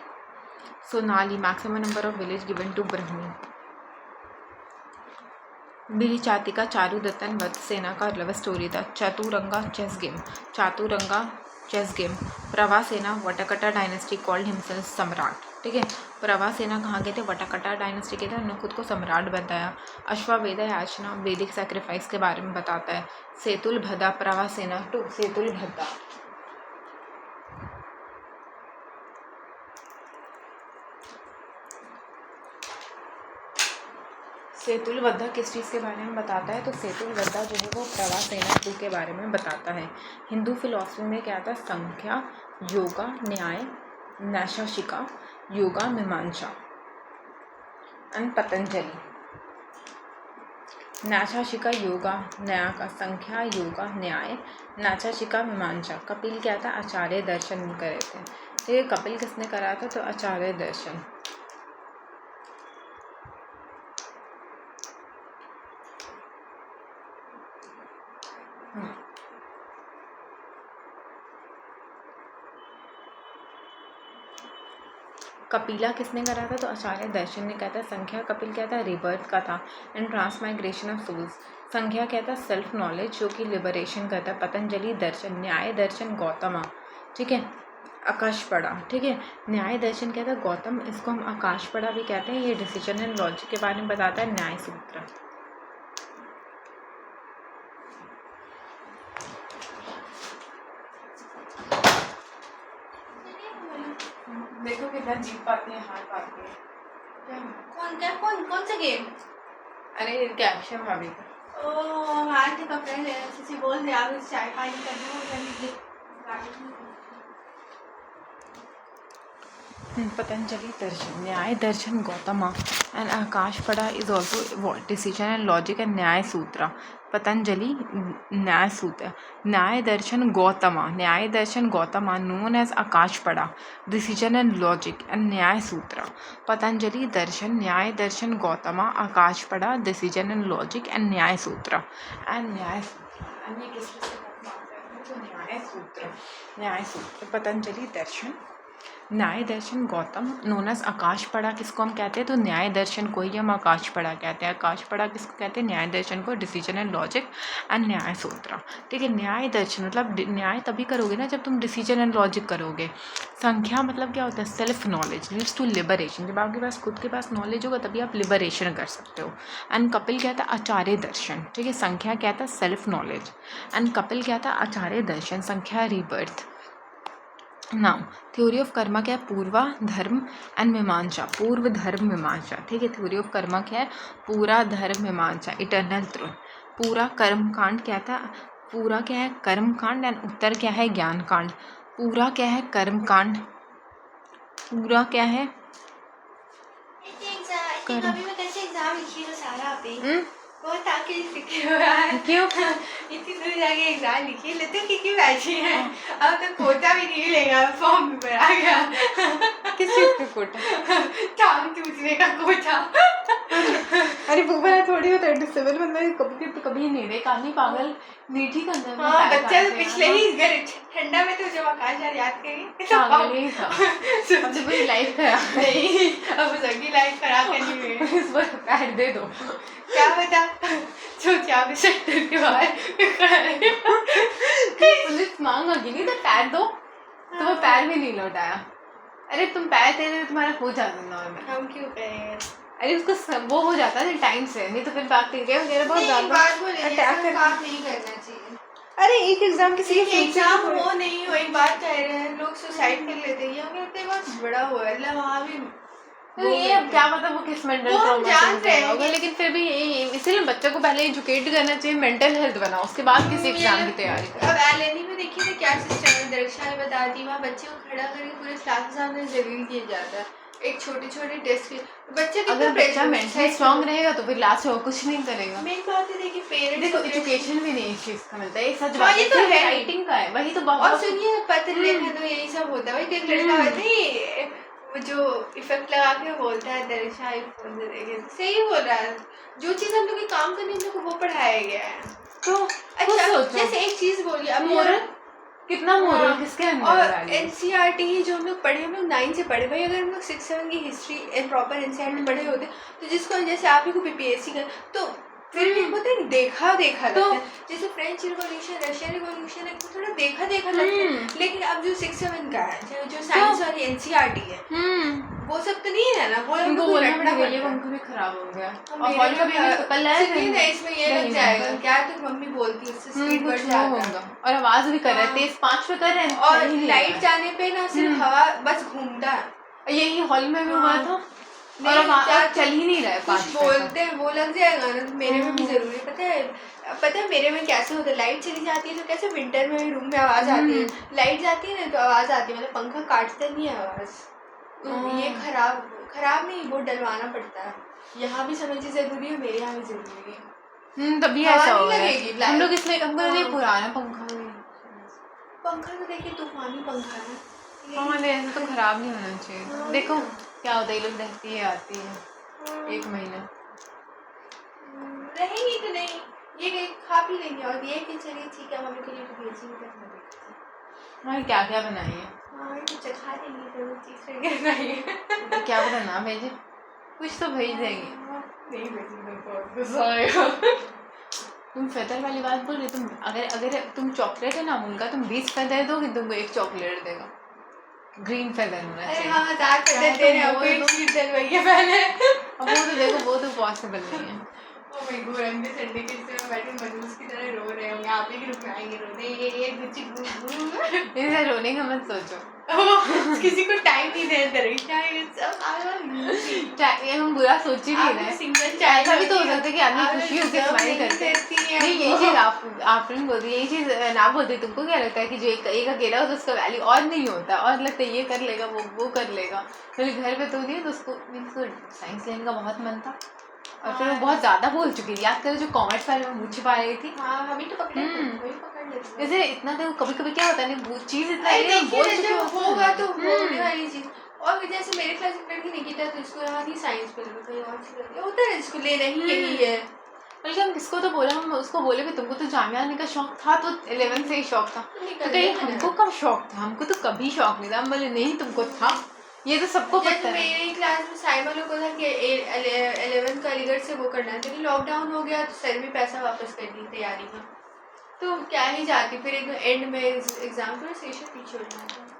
Sonali maximum number of village given to Brahmi. बिली जाति का चारु दत्तन वध सेना का लव स्टोरी था। Chaturanga chess game, chaturanga chess game. Pravarasena वटकटा डायनेस्टी कॉल्ड हिमसेल्फ सम्राट। ठीक है, प्रवासेना कहाँ गए थे, वटकटा डायनेस्टी के थे, उन्होंने खुद को सम्राट बताया। अश्ववेध याचना वैदिक सैक्रिफाइस के बारे में बताता है। सेतुल भद्दा प्रवासेना टू सेतुल भद्दा। सेतुलवद्धा किस चीज़ के बारे में बताता है, तो सेतुलवद्धा जो है वो प्रवासेना 2 के बारे में बताता है। हिंदू फिलॉसफी में क्या था, संख्या, योगा, न्याय, नैशाशिका, योगा, मीमांसा एंड पतंजलि। नैशाशिका योगा, न्याय का, संख्या, योगा, न्याय, नैशाशिका, मीमांसा। कपिल क्या था, आचार्य दर्शन करे थे। तो ये कपिल किसने करा था, तो आचार्य दर्शन। कपिला किसने करा था, तो आचार्य दर्शन ने कहा था। संख्या कपिल क्या था, रिबर्थ का था एंड ट्रांसमाइग्रेशन ऑफ सोल्स। संख्या क्या था, सेल्फ नॉलेज जो कि लिबरेशन करता है। पतंजलि दर्शन, न्याय दर्शन गौतमा। ठीक है, आकाशपड़ा। ठीक है, न्याय दर्शन क्या था, गौतम, इसको हम आकाशपड़ा भी कहते हैं। ये डिसीजन एंड लॉजिक के बारे में बताता है। न्याय सूत्र। देखो कितना जीत पाती है, हार पाती है। कौन सा गेम? अरे कैप्शन भाभी का। ओ हार के कपड़े ले किसी बोल दे आप चाय पानी कर दो। Patanjali darshan, Nyaya darshan Gautama and Akshapada is also decision and logic and Nyaya sutra. Patanjali Nyaya sutra, Nyaya darshan Gautama, Nyaya darshan Gautama known as Akshapada, decision and logic and Nyaya sutra. Patanjali darshan, Nyaya darshan Gautama, Akshapada, decision and logic and Nyaya sutra. And Nyaya सूत्र अन्य किस तो न्याय सूत्र। न्याय सूत्र पतंजलि दर्शन, न्याय दर्शन गौतम नोन एज आकाशपड़ा किसको हम कहते हैं, तो न्याय दर्शन को ही हम आकाशपड़ा कहते हैं। आकाशपड़ा किसको कहते हैं, न्याय दर्शन को, decision and logic and Nyaya सूत्र। ठीक है, न्याय दर्शन मतलब न्याय तभी करोगे ना जब तुम डिसीजन एंड लॉजिक करोगे। संख्या मतलब क्या होता है, self knowledge leads to liberation. जब आपके पास खुद के पास नॉलेज होगा तभी आप लिबरेशन कर सकते हो। एंड कपिल क्या था, आचार्य दर्शन। ठीक है, संख्या क्या था, सेल्फ नॉलेज एंड कपिल क्या था, आचार्य दर्शन। संख्या rebirth, now theory of Karma क्या है? पूर्वा धर्म एंड मीमांसा, पूर्व धर्म मीमांसा, ठीक है। थ्योरी ऑफ कर्मा क्या है? पूरा धर्म मीमांसा, इटर्नल ट्रुथ। पूरा कर्म कांड क्या था? पूरा क्या है? कर्म कांड एंड उत्तर क्या है? ज्ञान कांड। पूरा क्या है? कर्म कांड। पूरा क्या है? इतनी अभी मैं कैसे एग्जाम लिखी तो सारा अभी हम्म? बहुत आके लिखे हुआ है। क्यों? इतनी दूर जाके एग्जाम लिखी लेते की बैठी है। अब तो कोटा भी नहीं मिलेगा, फॉर्म भी भरा गया। किस चीज़ का कोटा? टांग टूटने का कोटा। अरे वो वाला थोड़ी होता है, डिसेबल बंदा कभी कभी नहीं दे, काफी पागल नीठी करने में हाँ, पैर बच्चा तो काटते हैं, पिछले हाँ। ही ठंडा में तो जब आकाश यार याद करेंगे पागल ही था। अब तो पूरी लाइफ खराब है। नहीं, अब उसकी लाइफ खराब करनी हुई है। इस पर पैर दे दो। क्या पता जो 40 के बाद पुलिस मांगेगी नहीं तो पैर दो, तो वो पैर भी नहीं लौटाया। अरे तुम पैर दे दे, तुम्हारा हो जाता नॉर्मल। हम क्यों करें? अरे उसको वो हो जाता है टाइम से, नहीं तो फिर बैक्टीरिया वगैरह बहुत ज्यादा अटैक कर। काम नहीं करना चाहिए। अरे एक एग्जाम किसी एग्जाम हो नहीं हो, एक बात कह रहे हैं लोग सुसाइड कर लेते हैं, ये उतने बहुत बड़ा हुआ है, मतलब वहाँ भी तो ये अब क्या पता वो किस मेंटल वो हम ट्रॉमा जान से रहे होगा, हैं। लेकिन फिर भी ये इसीलिए बच्चों को पहले एजुकेट करना चाहिए, मेंटल हेल्थ बनाओ, उसके बाद किसी एग्जाम की तैयारी करो। अब एलएनई में देखिए ना क्या सिस्टम है, दरक्षा ने बता दी, वहाँ बच्चे को खड़ा करके पूरे क्लास के सामने जरूरी किया जाता है, एक छोटे छोटे टेस्ट के बच्चे अगर बच्चा मेंटली स्ट्रांग रहेगा तो फिर लास्ट में वो कुछ नहीं करेगा। मेन बात है देखिए पेरेंट्स देखो एजुकेशन भी नहीं इस चीज का मिलता है, सच हाँ, बात ये तो है। राइटिंग का है, वही तो और बहुत। सुनिए पत्र लेखन तो यही सब होता है भाई, एक लड़का नहीं वो जो इफेक्ट लगा के बोलता है दरक्षा फोन दे देंगे, सही बोल रहा है, जो चीज हम लोग के काम करने हम लोग को वो पढ़ाया गया है। तो अच्छा सोचो जैसे एक चीज बोलिए अब मोरल, कितना मोरल हाँ, किसके अंदर और है? एनसीईआरटी जो हम लोग पढ़े, हम लोग 9 से पढ़े भाई, अगर हम लोग 6-7 की हिस्ट्री एंड प्रॉपर एनसीईआरटी पढ़े होते तो जिसको जैसे आप ही को बीपीएससी कर तो फिर भी होता है देखा लगता है, जैसे फ्रेंच रिवॉल्यूशन रशियन रिवॉल्यूशन है थोड़ा देखा लगता है, लेकिन अब जो 6-7 का है जो साइंस वाली एनसीईआरटी है वो सब तो नहीं है ना, वो उनको बोलना पड़ेगा, ये पड़ता पंखा भी खराब हो गया है। और हॉल का भी तो कल आया सुनिए ना, इसमें ये लग जाएगा क्या तो मम्मी बोलती है, उससे स्पीड बढ़ कुछ जाता होगा है और आवाज भी कर रहे हाँ। तेज 5 पे कर रहे हैं और सही नहीं लाइट है। जाने पे ना सिर्फ हवा बस घूमता है, यही हॉल में भी हुआ हाँ। था नहीं, और वहाँ क्या चल ही नहीं रहा है कुछ 5 पे बोलते हैं वो लग जाएगा ना, तो मेरे में भी जरूरी है, पता है मेरे में कैसे होता है, लाइट चली जाती है तो कैसे विंटर में रूम में आवाज आती है, लाइट जाती है ना तो आवाज आती है, मतलब पंखा काटता नहीं है आवाज, तो ये खराब नहीं, वो डलवाना पड़ता है, यहाँ भी समझिए जरूरी है, मेरे यहाँ भी जरूरी है। तभी हवा ऐसा नहीं हो गया लगेगी, हम लोग इसलिए हमको ये हाँ। पुराना पंखा भी पंखा तो देखिए तूफानी पंखा है, हाँ ऐसा तो खराब नहीं होना चाहिए। हाँ। देखो क्या होता है, ये लोग रहती है आती है 1 महीना रहेंगी तो नहीं, ये कहीं खा पी लेंगे और ये कि चलिए ठीक है मम्मी के लिए तो भेजेंगे तो हाँ क्या क्या बनाइए, हाँ ये तो चखा देंगे तो वो चीज़ से बनाइए तो क्या पता ना भेजे, कुछ तो भेज देंगे। नहीं भेजेंगे बहुत गुस्सा आएगा। तुम फेदर वाली बात बोल रही, तुम अगर तुम चॉकलेट है ना अमूल का, तुम 20 फेदर दोगे तुमको 1 चॉकलेट देगा, ग्रीन फेदर होना अरे चाहिए। हाँ मजाक करते दे रहे हैं, कोई चीज डलवाइए पहले। अब वो तो देखो वो तो पॉसिबल नहीं है। ओ माय गॉड, अंडे संडे के इसमें बैठे मजूस की तरह रो रहे होंगे, आप ही के रूप में आएंगे रोने, ये गुच्ची गुरु इसे रोने का मत सोचो, किसी को टाइम नहीं दे दरक्षा ये सब ये हम बुरा सोच ही नहीं रहे। सिंगल ऐसा भी तो हो सकता है कि आदमी खुशी होकर स्माइल करते हैं। नहीं यही चीज आप बोलती यही चीज ना बोलती, तुमको क्या लगता है कि जो एक अकेला हो तो उसका वैल्यू और नहीं होता, और लगता है ये कर लेगा वो कर लेगा, फिर घर पे तो नहीं है तो उसको साइंस लेने का बहुत मन था और फिर वो बहुत ज्यादा बोल चुकी थी, याद करो जो कॉमेंट्स वाले में मुँह छिपा रही थी। हाँ हमें तो पकड़े वही पकड़ लेते हैं। जैसे इतना तो कभी कभी क्या होता है वो चीज इतना अरे बोल देखिए चुके जब होगा तो होने वाली चीज, और जैसे मेरे क्लास में लड़की निकिता तो इसको यहाँ नहीं साइंस पे लगा, कहीं और से लगा होता है, इसको लेना ही यही है। बल्कि हम किसको तो बोला, हम उसको बोले भी तुमको तो जामिया आने का शौक था, तो 11 से ही शौक था, तो कहीं हमको कब शौक था, हमको तो कभी शौक नहीं था। हम बोले नहीं तुमको था, ये तो सबको पता है। मेरी क्लास में साइमा लोग को था कि 11th का अलीगढ़ से वो करना है, लेकिन लॉकडाउन हो गया तो सर भी पैसा वापस कर दी तैयारी का, तो क्या ही जाती, फिर एक एंड में एग्जाम का सेशन पीछे हो जाता,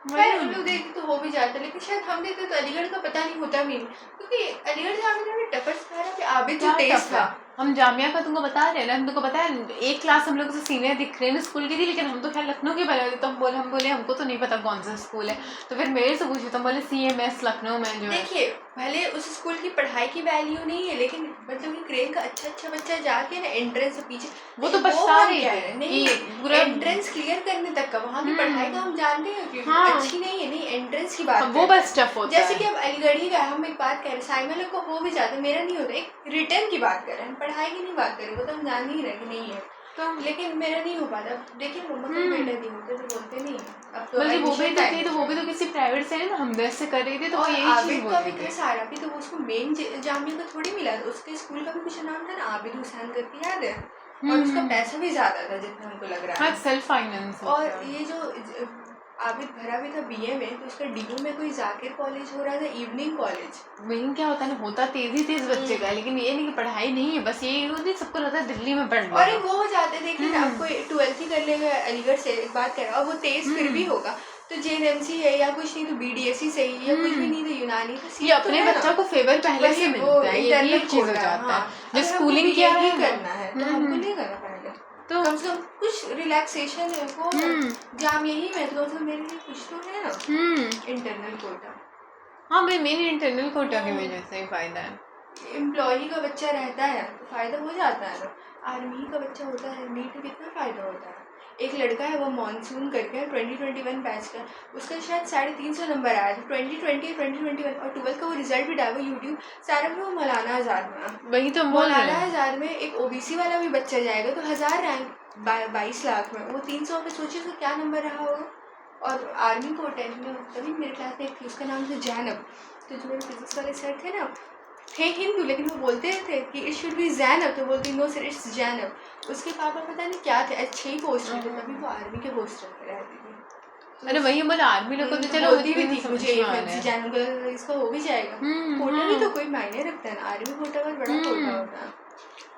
हम लोग देखते तो हो भी जाता, लेकिन शायद हम देखते तो अलीगढ़ का पता नहीं होता भी नहीं, क्योंकि अलीगढ़ जाने में टपर सिखा रहा कि आबिद जो तेज था, हम जामिया का तुमको बता रहे हैं ना, हम तुमको पता है एक क्लास हम लोग से सीनियर दिख रहे हैं स्कूल की थी, लेकिन हम तो खैर लखनऊ के बने थे, तो हम बोले हमको तो नहीं पता कौन सा स्कूल है, तो फिर मेरे से पूछे तो हम बोले CMS लखनऊ में जो है। देखिए भले उस स्कूल की पढ़ाई की वैल्यू नहीं है, लेकिन मतलब कि ग्रेड का अच्छा बच्चा जाके ना एंट्रेंस से पीछे वो तो पछता रही है नहीं, पूरा एंट्रेंस क्लियर करने तक का वहाँ की पढ़ाई का हम जानते हैं कि हाँ। अच्छी नहीं है, नहीं एंट्रेंस की बात वो बस टफ होता जैसे है। कि अब अलीगढ़ ही का हम एक बात कह रहे हैं, साइमन लोग को हो भी जाता है, मेरा नहीं होता, एक रिटर्न की बात कर रहे हैं, पढ़ाई की नहीं बात कर रहे, वो तो हम जान ही रहे कि नहीं है, तो लेकिन मेरा नहीं हो पाता। देखिए मम्मा का बेटा नहीं होते तो बोलते नहीं है, अब तो बल्कि वो भी admission तो time थी, तो वो भी तो किसी प्राइवेट से है ना, हम से कर रही थी, तो वो और यही चीज आबिद का भी बोलती था थी। सारा भी, तो वो उसको मेन जामिया का थोड़ी मिला था, उसके स्कूल का भी कुछ नाम था ना, आबिद हुसैन करके, याद है, और उसका पैसा भी ज्यादा था जितना हमको लग रहा हाँ है। Self finance. और ये जो आबिद भरा भी था BA में, तो उसका DU में कोई जाकिर कॉलेज हो रहा था, इवनिंग कॉलेज। वही क्या होता है ना, होता तेज बच्चे का, लेकिन ये नहीं कि पढ़ाई नहीं है, बस ये होती सबको रहता है दिल्ली में पढ़ और लो। एक वो हो जाते, देखिए ना, आपको 12th ही कर लेगा अलीगढ़ से, एक बात कह रहा हूँ, वो तेज फिर भी होगा, तो JNMC है या कुछ नहीं तो BDSC सही है, या कुछ भी नहीं तो यूनानी का ये अपने बच्चों को फेवर पहले से मिलता है, ये एक चीज हो जाता है। जो स्कूलिंग किया है करना है तो हमको नहीं करना पड़ेगा, तो कम से कम कुछ रिलैक्सेशन है वो जामिया ही में, तो मेरे लिए कुछ तो है ना इंटरनल कोटा। हाँ भाई मेन इंटरनल कोटा की वजह से ही फायदा है। एम्प्लॉय का बच्चा रहता है तो फायदा हो जाता है ना, आर्मी का बच्चा होता है नीट में कितना फायदा होता है। एक लड़का है वो मानसून करके 2021 बैच का, उसका शायद 350 नंबर आया था 2020 2021, और 12th का वो रिजल्ट भी डाला यूट्यूब सारा में, वो मौलाना आज़ाद में, वही तो बोल रहे मौलाना हैं। आज़ाद में एक OBC वाला भी बच्चा जाएगा तो 1000 रैंक 22 लाख में, वो 300 में, सोचिए उसका क्या नंबर रहा होगा। और आर्मी को 10th में तभी मेरे क्लास में एक थी, उसका नाम था जैनब, तो जो मेरे फिजिक्स वाले सर थे ना, थे हिंदू लेकिन वो बोलते थे कि इट शुड बी जैनब, तो बोलती नो सर इट्स जैनब। उसके पापा पता नहीं क्या थे, अच्छे ही पोस्ट में थे, तभी वो आर्मी के पोस्ट में रहती थी। अरे वही बोला आर्मी लोग को तो चलो बोलती भी उतनी थी समझ मुझे में आ रहा है। जैनब को इसका हो भी जाएगा, कोटा भी तो कोई मायने रखता है ना, आर्मी कोटा बहुत बड़ा कोटा होता है।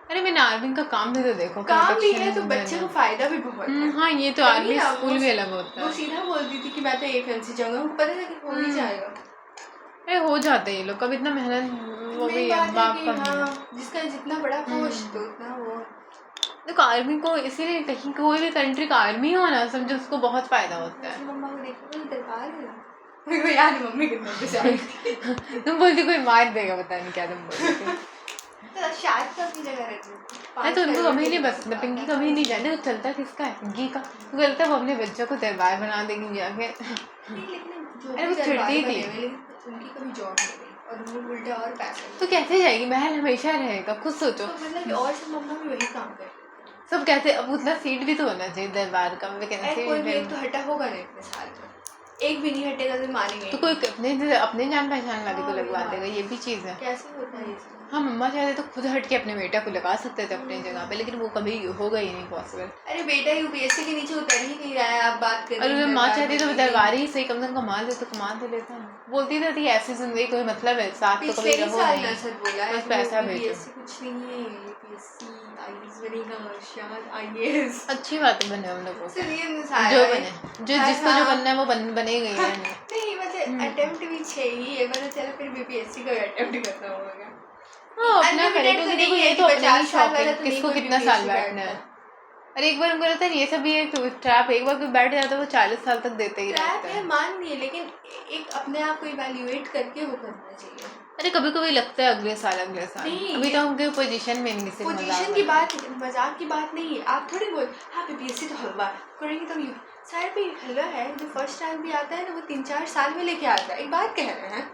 अरे मैंने आर्मी का काम भी तो देखो, काम भी है protection तो बच्चे को फायदा भी बहुत है। हाँ ये तो तभी आर्मी ना स्कूल भी अलग होता वो है। सीधा बोलती थी कि मैं तो AFM से जाऊंगा, पता था कि हो ही जाएगा। अरे हो जाते हैं ये लोग, कब इतना मेहनत वो भी मेन बात है बाप कि का हाँ, जिसका जितना बड़ा पोस्ट तो उतना वो। देखो आर्मी को इसीलिए कहीं कोई भी कंट्री का आर्मी हो ना, समझो उसको बहुत फायदा होता है। मम्मा को देखो तो दरबार है ना, मेरे को याद है मम्मी कितना बेचारी तुम बोलती कोई मार देगा, पता नहीं क्या तुम बोलती। तो शायद तो अपनी जगह रहती नहीं तो उनको कभी नहीं बस पिंकी कभी नहीं जाने, वो चलता किसका है पिंकी का, वो बोलता है वो अपने बच्चों को दरबार बना देगी जाके। अरे वो चिढ़ती थी। उनकी कभी जॉब नहीं रही और वो उल्टा और पैसे तो कैसे जाएगी, महल हमेशा रहेगा, खुद सोचो। तो मतलब कि और सब मम्मा भी वही काम करती सब कहते अब उतना सीट भी तो होना चाहिए दरबार का, है। कोई भी एक तो हटा होगा नहीं इतने साल में, एक भी नहीं हटेगा तो मानेंगे तो कोई अपने जान पहचान वाले को लगवा देगा, ये भी चीज़ है। कैसे होता है ये। हाँ मम्मा चाहते तो खुद हट के अपने बेटा को लगा सकते थे अपनी जगह पे, लेकिन वो कभी होगा ही नहीं पॉसिबल। अरे बेटा UPSC के नीचे उतर ही नहीं रहा है, आप बात कर और माँ चाहती तो दरबार ही सही, कम से कम कमा ले तो कमा तो लेता है। बोलती तो थी ऐसी जिंदगी कोई मतलब है, साथ तो कभी रहो नहीं, सर बोला है बस पैसा भेजो। UPSC कुछ नहीं है, UPSC IAS बनेगा, शायद IAS। अच्छी बात है बने हम लोगों को, सुनिए जो बने जो जिसको जो बनना है वो बनेगा ही नहीं। नहीं मतलब अटेम्प्ट भी चाहिए है, मतलब चलो फिर BPSC का अटेम्प्ट करना होगा। हाँ अपना करे, Unlimited क्योंकि नहीं देखो है ये कि तो अपना 50 ही साल शौक है, वाला तो नहीं किसको कोई कितना BPSC साल बैठना है। अरे एक बार हमको लगता है ये सब भी एक ट्रैप, एक बार कोई बैठ जाता है वो 40 साल तक देते ही ट्रैप रहता है है। मान लिए, लेकिन एक अपने आप को इवैल्यूएट करके वो करना चाहिए। अरे कभी कभी लगता है अगले साल नहीं, अभी तो हम कोई पोजीशन में नहीं, सिर्फ पोजीशन की बात मजाक की बात नहीं है। आप थोड़ी बोल हाँ BPSC तो हलवा करेंगे तो यू साइड पे हलवा है, जो फर्स्ट टाइम भी आता है ना वो 3-4 साल में लेके आता है। एक बात कह रहे हैं,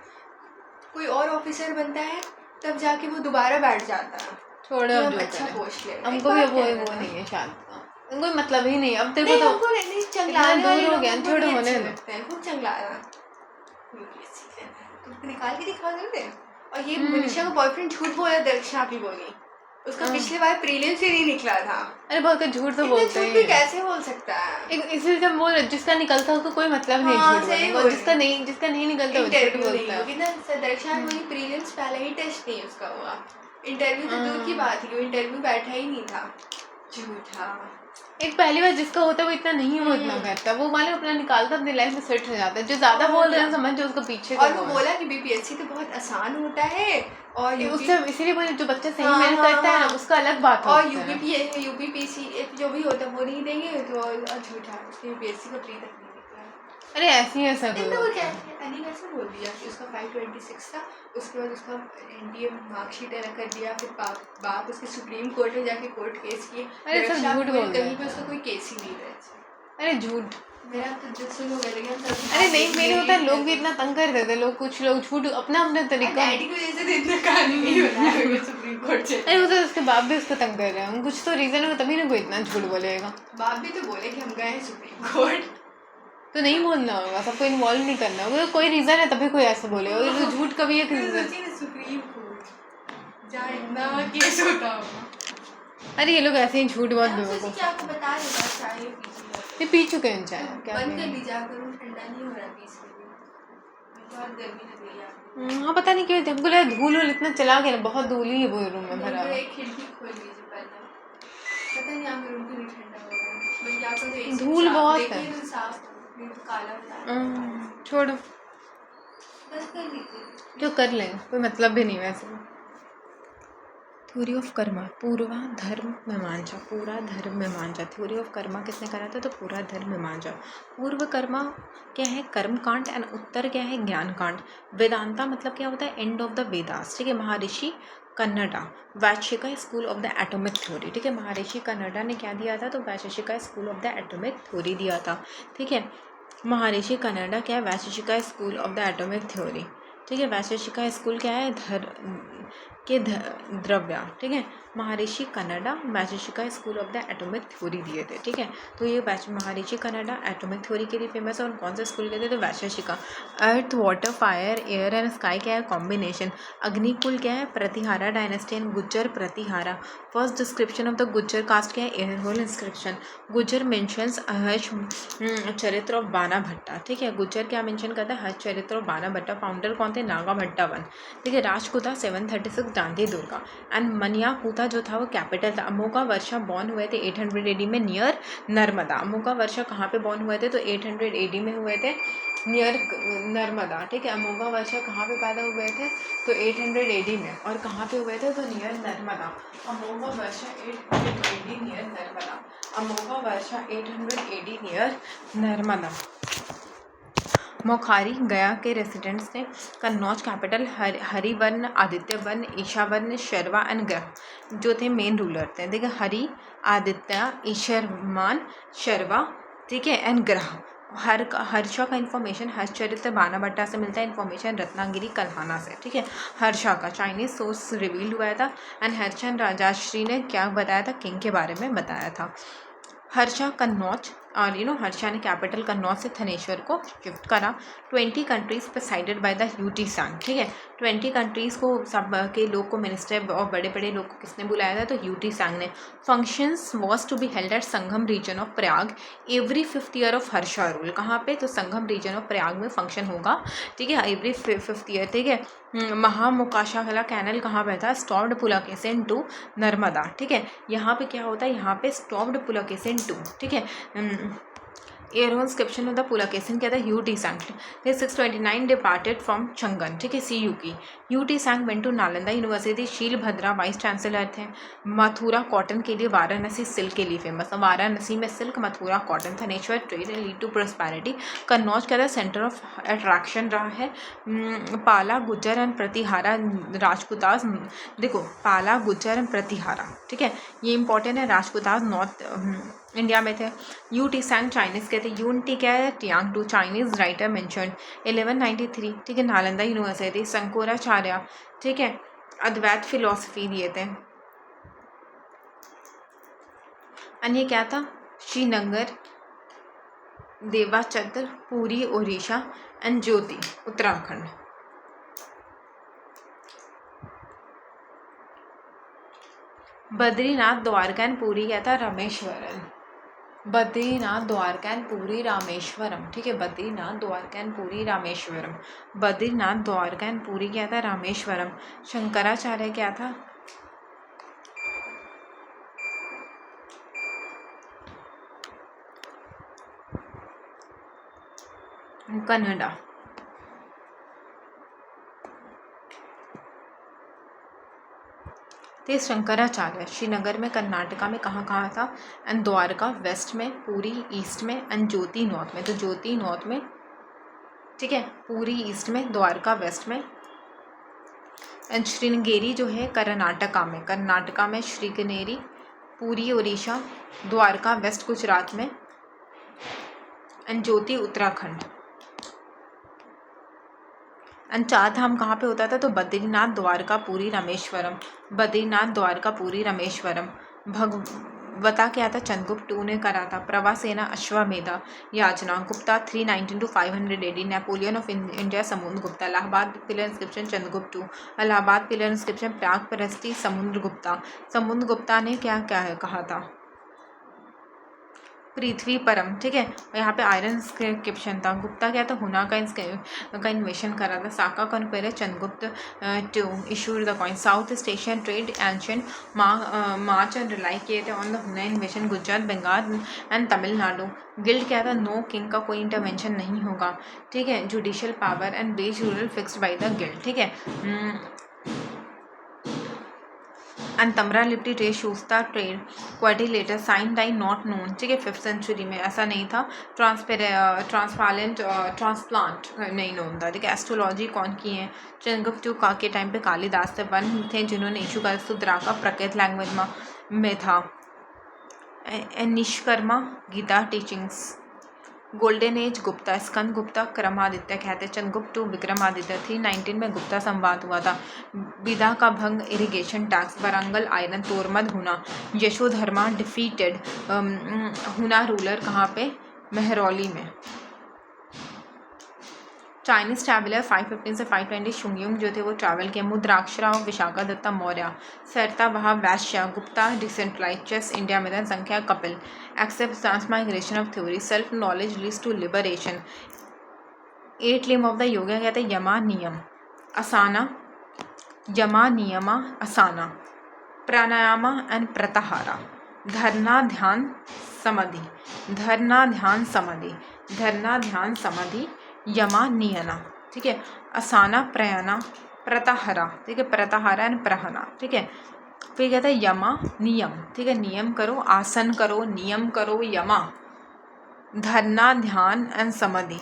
कोई और ऑफिसर बनता है तब जाके वो दोबारा बैठ जाता है, छोड़ो हम अब जो अच्छा करें। पोस्ट ले हमको भी वो नहीं है शायद, कोई मतलब ही नहीं अब देखो नहीं, तो हमको नहीं चंगलाने वाले दूर हो लोग गया, हमको छोड़ो नहीं होने अच्छे दो। लगते हैं, खूब चंगलाना। UPSC लेना है तो निकाल के दिखा देते हैं। और ये मनीषा का बॉयफ्रेंड झूठ बोला, दर्शना भी बोली, उसका पिछली बार प्रीलिम्स ही नहीं निकला था। अरे बहुत झूठ तो इतना बोलते झूठ भी हैं, कैसे बोल सकता है। इसलिए जब बोल जिसका निकलता है उसको कोई मतलब नहीं हाँ, झूठ सही बोलने का, बोल जिसका नहीं निकलता वो झूठ इंटरव्यू बोलता नहीं है। होगी ना दर्शना वही प्रीलिम्स पहले ही टेस्ट नहीं उसका हुआ, इंटरव्यू तो दूर की बात है, वो इंटरव्यू बैठा ही नहीं था। झूठा। एक पहली बार जिसका होता है वो इतना नहीं वो इतना करता, वो मालूम अपना निकालता अपनी लाइफ में सेट हो जाता है। जो ज्यादा बोल रहे हैं समझ जो उसका पीछे और का वो वो है। बोला कि बीपीएससी तो बहुत आसान होता है और उससे इसीलिए बोले जो बच्चा सही हाँ, मेहनत हाँ, करता है ना हाँ। उसका अलग बात और होता है। यूपीपीसी जो भी होता है वो नहीं देंगे तो और झूठा, उसके यूपीएससी का प्री तक नहीं निकला है। अरे ऐसे ही ऐसा नहीं कोई तो वो होता क्या है। अली ने ऐसा बोल दिया कि उसका 526 था, उसके बाद उसका एनडीए मार्कशीट अलग कर दिया, फिर बाप उसके सुप्रीम कोर्ट में जाके कोर्ट केस किए। अरे सब झूठ बोल रहे कहीं पे हैं। उसका कोई केस ही नहीं रहा। अरे झूठ। मेरा तो दिल से हो गया अरे नहीं मेरे होता है लोग भी इतना तंग कर देते हैं, लोग कुछ लोग झूठ अपना अपना तरीका। डैडी की वजह से तो इतना कहानी नहीं बनाया सुप्रीम कोर्ट से। अरे वो तो उसके बाप भी उसको तंग कर रहे हैं, कुछ तो रीजन होगा तभी ना कोई इतना झूठ बोलेगा। बाप भी तो बोले कि हम गए हैं सुप्रीम कोर्ट। तो नहीं बोलना होगा, सबको इन्वॉल्व नहीं करना होगा, कोई रीजन है तभी कोई ऐसा बोलेगा। तो झूठ का भी एक रीजन। सुप्रीम कोर्ट जहाँ इतना केस होता होगा। अरे ये लोग ऐसे ही झूठ बहुत मैं सोची बेवकूफ। कि आपको बता देगा चाय पीजिए। ये पी चुके हैं चाय क्या बंद कर पिए? लीजिए करूँ, ठंडा नहीं हो रहा पीस के लिए, बहुत गर्मी लग रही है आपको। हाँ पता नहीं क्यों हमको लगा धूल वूल इतना चला गया ना, बहुत धूल ही है वो रूम में भरा तो हुआ। एक खिड़की खोल लीजिए पहले, पता नहीं आपका रूम क्यों नहीं ठंडा हो रहा है। बल्कि आपका तो AC धूल साफ- बहुत देखिए है। तो साफ हो, नहीं तो काला हो रहा है। छोड़ो बस कर लीजिए। जो कर लेंगे, कोई मतलब भी नहीं वैसे। थ्योरी ऑफ कर्मा, पूर्वा धर्म मीमांसा, पूरा धर्म मीमांसा। थ्योरी ऑफ कर्मा किसने करा था? तो पूरा धर्म मीमांसा। पूर्व कर्मा क्या है? कर्म कांड। एंड उत्तर क्या है? ज्ञान कांड। वेदांता मतलब क्या होता है? End of the Vedas. ठीक है। महर्षि Kannada, Vaisheshika school of the atomic theory. ठीक है। महर्षि कन्नडा ने क्या दिया था? तो Vaisheshika school of the atomic theory दिया था। ठीक है। महर्षि कन्नडा क्या है? Vaisheshika school of the atomic theory. ठीक है। वैशेषिका स्कूल क्या है? द्रव्या। ठीक है। महर्षि Kannada Vaisheshika school of the atomic theory दिए थे। ठीक है। तो ये महर्षि कन्नडा एटॉमिक थ्योरी के लिए फेमस है। और कौन सा स्कूल के थे? तो Vaisheshika. Earth water fire air and sky क्या है? कॉम्बिनेशन। अग्निकुल क्या है? Pratihara dynasty and Gurjar Pratihara. First description of the Gurjar caste क्या है? Aihole inscription. Gurjar mentions Harsha charita of बाना भट्टा। ठीक है। गुज्जर क्या मेंशन करता है? हर्ष चरित्र ऑफ बाना भट्टा। फाउंडर कौन थे? नागा भट्टा वन। ठीक है। राजकुता 736 गांधी दुर्गा। एंड मनियाकुता जो था वो कैपिटल था। अमोघा वर्षा बॉर्न हुए थे 800 AD में नियर नर्मदा। अमोघा वर्षा कहाँ पे बॉर्न हुए थे? तो 800 AD में हुए थे नियर नर्मदा। ठीक है। अमोघा वर्षा कहाँ पे पैदा हुए थे? तो 800 AD में। और कहाँ पे हुए थे? तो near Narmada. Amogha varsha 800 AD near Narmada. Amogha varsha 800 AD near Narmada. Maukhari Gaya के रेसिडेंट्स थे। कन्नौज कैपिटल हरिवन, आदित्यवन, ईशावन, शर्वा एंड ग्रह जो थे मेन रूलर थे। देखिए हरि, आदित्य, ईशरमान, शर्वा। ठीक है। एंड ग्रह। हर्षा का इन्फॉर्मेशन हर्षचरित्र बाना भट्टा से मिलता है। इन्फॉर्मेशन रत्नागिरी कल्हाना से। ठीक है। हर्षा का चाइनीज सोर्स रिवील हुआ था। एंड हर्षन राजाश्री ने क्या बताया था? किंग के बारे में बताया था। हर्षा कन्नौज और हर्षा ने कैपिटल कन्नौज से थनेश्वर को शिफ्ट करा। 20 countries presided by the UT सांग। ठीक है। 20 कंट्रीज को सब के लोग को मिनिस्टर और बड़े बड़े लोग को किसने बुलाया था? तो यूटी सांग ने। Functions was to be held at Sangam region of Prayag every 5th year of Harsha rule. कहाँ पे? तो संगम रीजन ऑफ प्रयाग में फंक्शन होगा। ठीक है। Every 5th year. ठीक है। महामुकाशाखला कैनल कहाँ पे था? Stopped Pulakeshin to Narmada. ठीक है। यहाँ पे क्या होता है? यहाँ पे स्टॉप्ड पुलकेशिन टू। ठीक है। Air inscription of the Pulakeshin क्या था? यूटी सांग। 629 डिपार्टेड फ्रॉम चंगन। ठीक है। CU की Hiuen Tsang went to Nalanda university. Shilabhadra vice chancellor थे। मथुरा कॉटन के लिए, वाराणसी सिल्क के लिए फेमस है। वाराणसी में silk, Mathura cotton. Thanesar trade and lead to prosperity. Kannauj क्या था? सेंटर ऑफ अट्रैक्शन रहा है। पाला, गुज्जर एंड प्रतिहारा राजपुतास। देखो पाला, गुज्जर एंड प्रतिहारा। ठीक है। ये इंपॉर्टेंट है। राजपुतास नॉर्थ इंडिया में थे। यूटी सांग चाइनीज के थे। यूनिटी क्या है? टियांग टू चाइनीज राइटर मेंशन्ड 1193। ठीक है। नालंदा यूनिवर्सिटी। शंकराचार्य। ठीक है। अद्वैत फिलॉसफी दिए थे। अन्य क्या था? श्रीनगर, देवाचंद्र, पुरी ओडिशा एंड ज्योति उत्तराखंड। बद्रीनाथ, द्वारका एंड पुरी क्या था? रामेश्वरम। बद्रीनाथ, द्वारका एंड पुरी, रामेश्वरम। ठीक है। बद्रीनाथ, द्वारका एंड पुरी, रामेश्वरम। बद्रीनाथ, द्वारका एंड पुरी क्या था? रामेश्वरम। शंकराचार्य क्या था? कनाडा। तो शंकराचार्य श्रीनगर में, कर्नाटका में कहाँ कहाँ था, एंड द्वारका वेस्ट में, पूरी ईस्ट में, एंड ज्योति नॉर्थ में। तो ज्योति नॉर्थ में, ठीक है, पूरी ईस्ट में, द्वारका वेस्ट में, एंड श्रृंगेरी जो है कर्नाटका में श्रृंगेरी, पूरी उड़ीसा, द्वारका वेस्ट गुजरात में, एंड ज्योति उत्तराखंड। एंड चार धाम कहाँ पे होता था, तो बद्रीनाथ, द्वारका, पुरी, रामेश्वरम। बद्रीनाथ, द्वारका, पुरी, रामेश्वरम। भगवता क्या था, चंद्रगुप्त II ने करा था। प्रवासेना, अश्वमेधा, याचना, Gupta 319 to 500 AD, Napoleon of India, Samudragupta. Allahabad pillar inscription, Chandragupta II। Allahabad pillar inscription, Prayag prashasti, Samudragupta. Samudragupta ने क्या क्या कहा था, पृथ्वी परम, ठीक है। और यहाँ पे आयरन इंस्क्रिप्शन था। गुप्ता क्या था, हुना का इन्वेशन करा था। Saka conqueror, Chandragupta II issued the coin. South east Asian trade ancient march and rely किए थे on the Huna invasion, Gujarat, Bengal and Tamil Nadu. Guild क्या था, नो किंग का कोई इंटरवेंशन नहीं होगा, ठीक है। Judicial power and base rural fixed by the guild, ठीक है। एंड तमरा लिबर्टी ट्रेड शूस्ता trade quadrilateral sign time not known, ठीक है। 5th सेंचुरी में ऐसा नहीं था। ट्रांसप्लांट नहीं नोन था, ठीक है। एस्ट्रोलॉजी कौन की है, चंद्रगुप्त II के टाइम पे कालिदास थे, वन थे जिन्होंने इशू करा। सुद्राका प्रकृत लैंग्वेज में था। Nishkarma Gita teachings. Golden age Gupta, Skanda Gupta, Kramaditya कहते हैं। चंद्रगुप्त II, विक्रमादित्य। 319 में गुप्ता संवाद हुआ था। विदा का भंग, इरिगेशन टैक्स, वरंगल आयरन, तोरमद हुना। यशोधर्मा डिफीटेड हुना रूलर कहाँ पे, मेहरौली में। चाइनीज ट्रैवलर 515 से 520 शुंगयुंग जो थे वो ट्रैवल किए। मुद्राक्षराव, विशाखादत्ता मौर्य। सरता वहा, वैश्य, गुप्ता डिसेंट्रलाइज। चेस इंडिया में, Samkhya Kapil. Accept transmigration of theory, self knowledge leads to liberation. 8 limb of the yoga कहते हैं, यमा, नियम, आसाना, यमा, नियमा, आसाना, प्राणायामा एंड प्रत्याहारा। धरना, ध्यान, समाधि, धरना, ध्यान, समाधि, धरना, ध्यान, समाधि, यमा, नियना, ठीक है। आसाना, प्रयाना, प्रत्याहारा, ठीक है। प्रत्याहारा एंड प्रहना, ठीक है। फिर कहता है यमा, नियम, ठीक है। नियम करो, आसन करो, नियम करो, यमा। धरना, ध्यान एंड समाधि।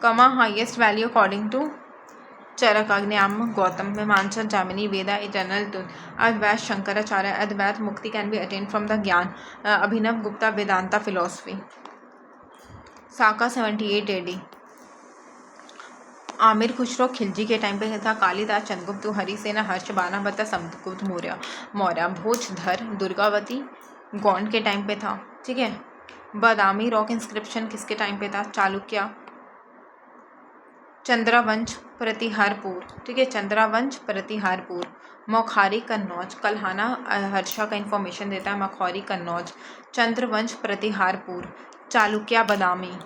कमा हाईएस्ट वैल्यू अकॉर्डिंग टू चरक, अग्नियाम, गौतम, मीमांसा, जामिनी, वेदा, इटर्नल ट्रूथ। अद्वैत, शंकराचार्य। अद्वैत मुक्ति can be attain from the ज्ञान। अभिनव गुप्ता, वेदांता फिलोसफी। साका 78 AD। आमिर खुसरो खिलजी के टाइम पे था। कालिदास, चंद्रगुप्त, हरिसेना, हर्ष, बाणावता, समुद्रगुप्त मौर्य। भोजधर, दुर्गावती, गौंड के टाइम पे था, ठीक है। बादामी रॉक इंस्क्रिप्शन किसके टाइम पे था, चालुक्य। चंद्रवंश, प्रतिहारपुर, ठीक है। चंद्रवंश, प्रतिहारपुर। मौखारी, कन्नौज। कल्हाना हर्षा का इंफॉर्मेशन देता है, मखौरी, कन्नौज। चंद्रवंश, प्रतिहारपुर। चालुक्य, बादामी।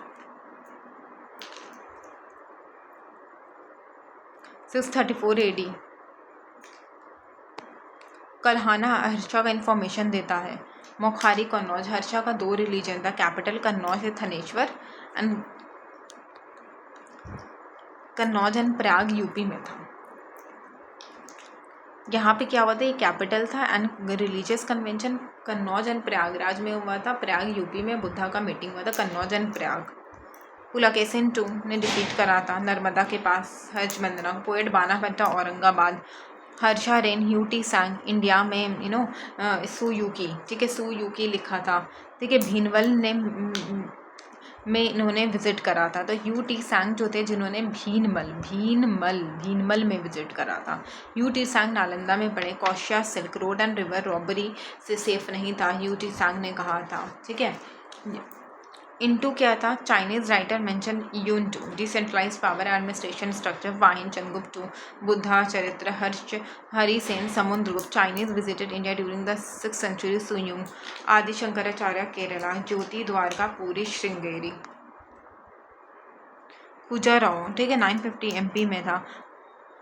634 AD। कल्हाना हर्षा का इंफॉर्मेशन देता है। मौखारी, कन्नौज। हर्षा का 2 रिलीजन था, कैपिटल कन्नौज है, Thaneshwar and Kannauj and Prayag UP में था। यहाँ पे क्या हुआ था, ये कैपिटल था and religious convention Kannauj and Prayagraj में हुआ था। प्रयाग यूपी में बुद्धा का मीटिंग हुआ था, कन्नौज एंड प्रयाग। पुलकेशिन II ने डिफीट करा था नर्मदा के पास हर्षबंदना। पोएट बाणाभट्टा, औरंगाबाद। हर्षा रेन, ह्यू सांग, इंडिया में सुयुकी, ठीक है। सुयुकी लिखा था, ठीक है। भीनवल ने में इन्होंने विजिट करा था। तो ह्यू सांग जो थे जिन्होंने भीनमल में विजिट करा था। ह्यू सांग नालंदा में पढ़े। कौशिया, silk road and river robbery से सेफ नहीं था, ह्यू सांग ने कहा था, ठीक है। इनटू क्या था, चाइनीज राइटर मेंशन यूनटू, डिसेंट्रलाइज पावर एडमिनिस्ट्रेशन स्ट्रक्चर। वाइन, Chandragupta II, Buddha charita, Harisena, Samudragupta. Chinese visited India during the 6th century, सुयुंग। आदि शंकराचार्य, केरला। ज्योति, द्वारका, पूरी, श्रृंगेरी। खजुराहो, ठीक है, 950 MP में था।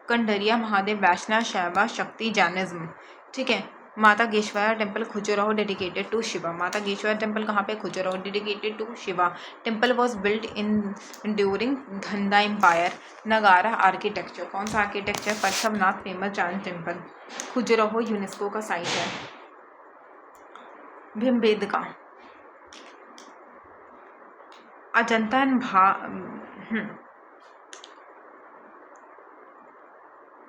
कंडरिया महादेव, वैष्णव, शैवा, शक्ति, जैनिज्म, ठीक है। Matangeshvara temple Khajuraho dedicated to Shiva. Matangeshvara temple कहाँ पे? Khajuraho, dedicated to Shiva. Temple was built in during Ganga empire. Nagara architecture, कौन सा architecture? Parshvanath famous Jain temple. Khajuraho UNESCO का साइट है। Bhimbetka, Ajanta and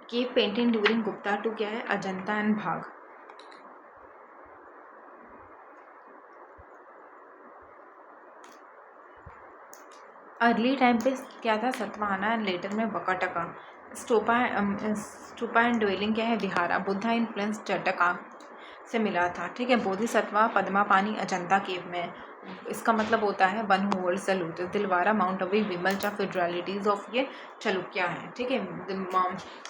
cave painting during Gupta to क्या है? Ajanta and Bagh. Early time पे क्या था? सतवाहना एंड लेटर में वकाटका। स्टूपा एंड ड्वेलिंग क्या है? विहारा। बुद्धा इन्फ्लुएंस जटका से मिला था, ठीक है। बोधिसत्वा पद्मापानी अजंता केव में, इसका मतलब होता है one who holds the lotus. Dilwara mount Abu विमलचा फेडरलिटीज ऑफ ये चालुक्य है, ठीक है।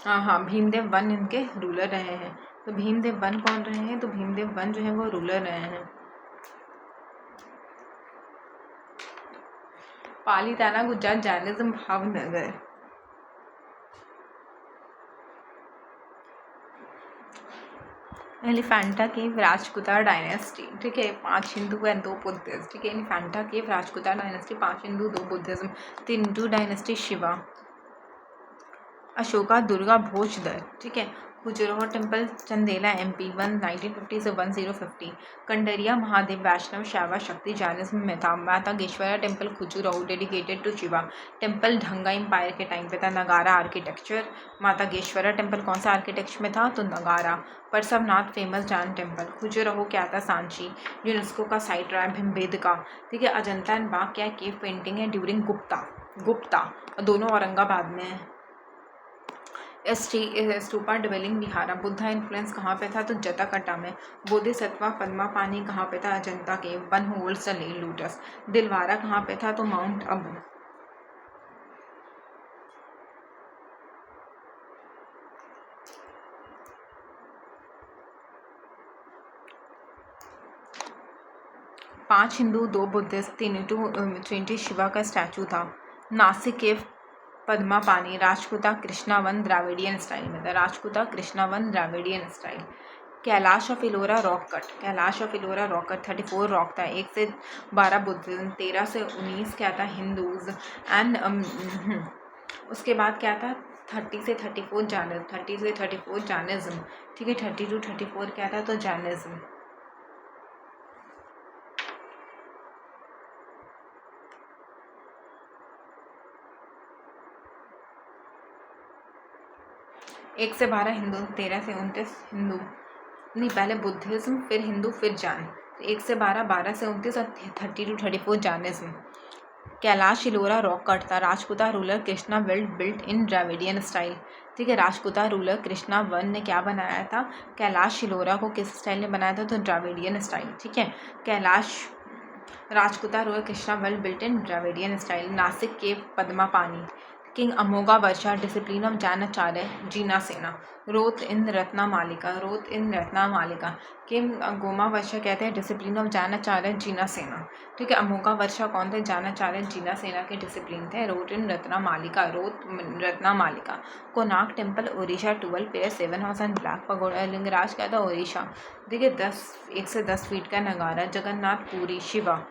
हाँ, भीमदेव वन इनके रूलर रहे हैं। तो भीमदेव वन कौन रहे हैं? तो भीमदेव वन जो है वो रूलर रहे हैं। Palitana Gujarat Jainism Bhavnagar. Elephanta cave Rajputa dynasty, ठीक है। 5 हिंदू एंड 2 बुद्धिज्म, ठीक है। Elephanta cave Rajputa dynasty, 5 Hindu 2 Buddhism. 3 Hindu dynasty Shiva. Ashoka Durga भोजदर, ठीक है। खजुराहो टेम्पल चंदेला MP 1950 से 1050। कंडरिया महादेव वैष्णव शैवा शक्ति जैनिज्म में था। Matangeshvara temple Khajuraho dedicated to Shiva. Temple Dhanga empire के टाइम पे था। नगारा आर्किटेक्चर, माता गेशवरा टेम्पल कौन सा आर्किटेक्चर में था? तो नगारा। परसवनाथ फेमस जैन टेम्पल। खजुराहो क्या था? सांची। यूनेस्को का साइट रहा है भीमबेटका, ठीक है। अजंता एंड बाग क्या है? केव पेंटिंग है ड्यूरिंग गुप्ता, दोनों औरंगाबाद में है। स्तूपा ड्वेलिंग विहारा। बुद्धा इन्फ्लुएंस कहाँ पे था? तो जटाकटा में। बोधिसत्वा पद्मापानी कहाँ पे था? अजंता के। One holds the lotus. Dilwara कहाँ पे था? तो माउंट अबू। पाँच हिंदू 2 बुद्धिस्ट, 3 शिवा का स्टैचू था। Nasik cave Padmapani. Rajputa Krishna Dravidian style में था। Rajputa Krishna Dravidian style. Kailash of Ellora rock cut. Kailash of Ellora rock cut 34 rock था। 1 से 12 बुद्धिज्म, 13 से 19 क्या था? हिंदूज एंड उसके बाद क्या था? 30 से 34 जैनिज्म। 30 से 34 जैनिज्म, ठीक है। 30 to 34 क्या था? तो जैनिज्म। एक से 12 हिंदू, 13 से 29 हिंदू, नहीं पहले बुद्धिज्म फिर हिंदू फिर जैन। 1 से 12, 12 से 29 और 30 to 34 Jainism. Kailash Ellora rock cut था। Rajputa ruler Krishna built in Dravidian style, ठीक है। राजपूता रूलर कृष्णा वन ने क्या बनाया था? कैलाश इलोरा को किस स्टाइल ने बनाया था? तो द्राविडियन स्टाइल, ठीक है। Rajputa ruler Krishna built in Dravidian style. Nasik cave Padmapani. King Amogha varsha discipline of Jainacharya Jinasena. रोत इन रत्ना मालिका। किंग गोमा वर्षा कहते हैं डिसिप्लिन ऑफ जैनाचार्य जीना सेना, ठीक है। अमोघा वर्षा कौन थे? जैनाचार्य जीना सेना के डिसिप्लिन थे। रोत रत्ना मालिका। Konark temple Odisha 12 pair 7 house and black pagoda. Lingaraj क्या था? ओडिशा, ठीक है। 1 से 10 फीट का नगारा। जगन्नाथ पुरी शिवा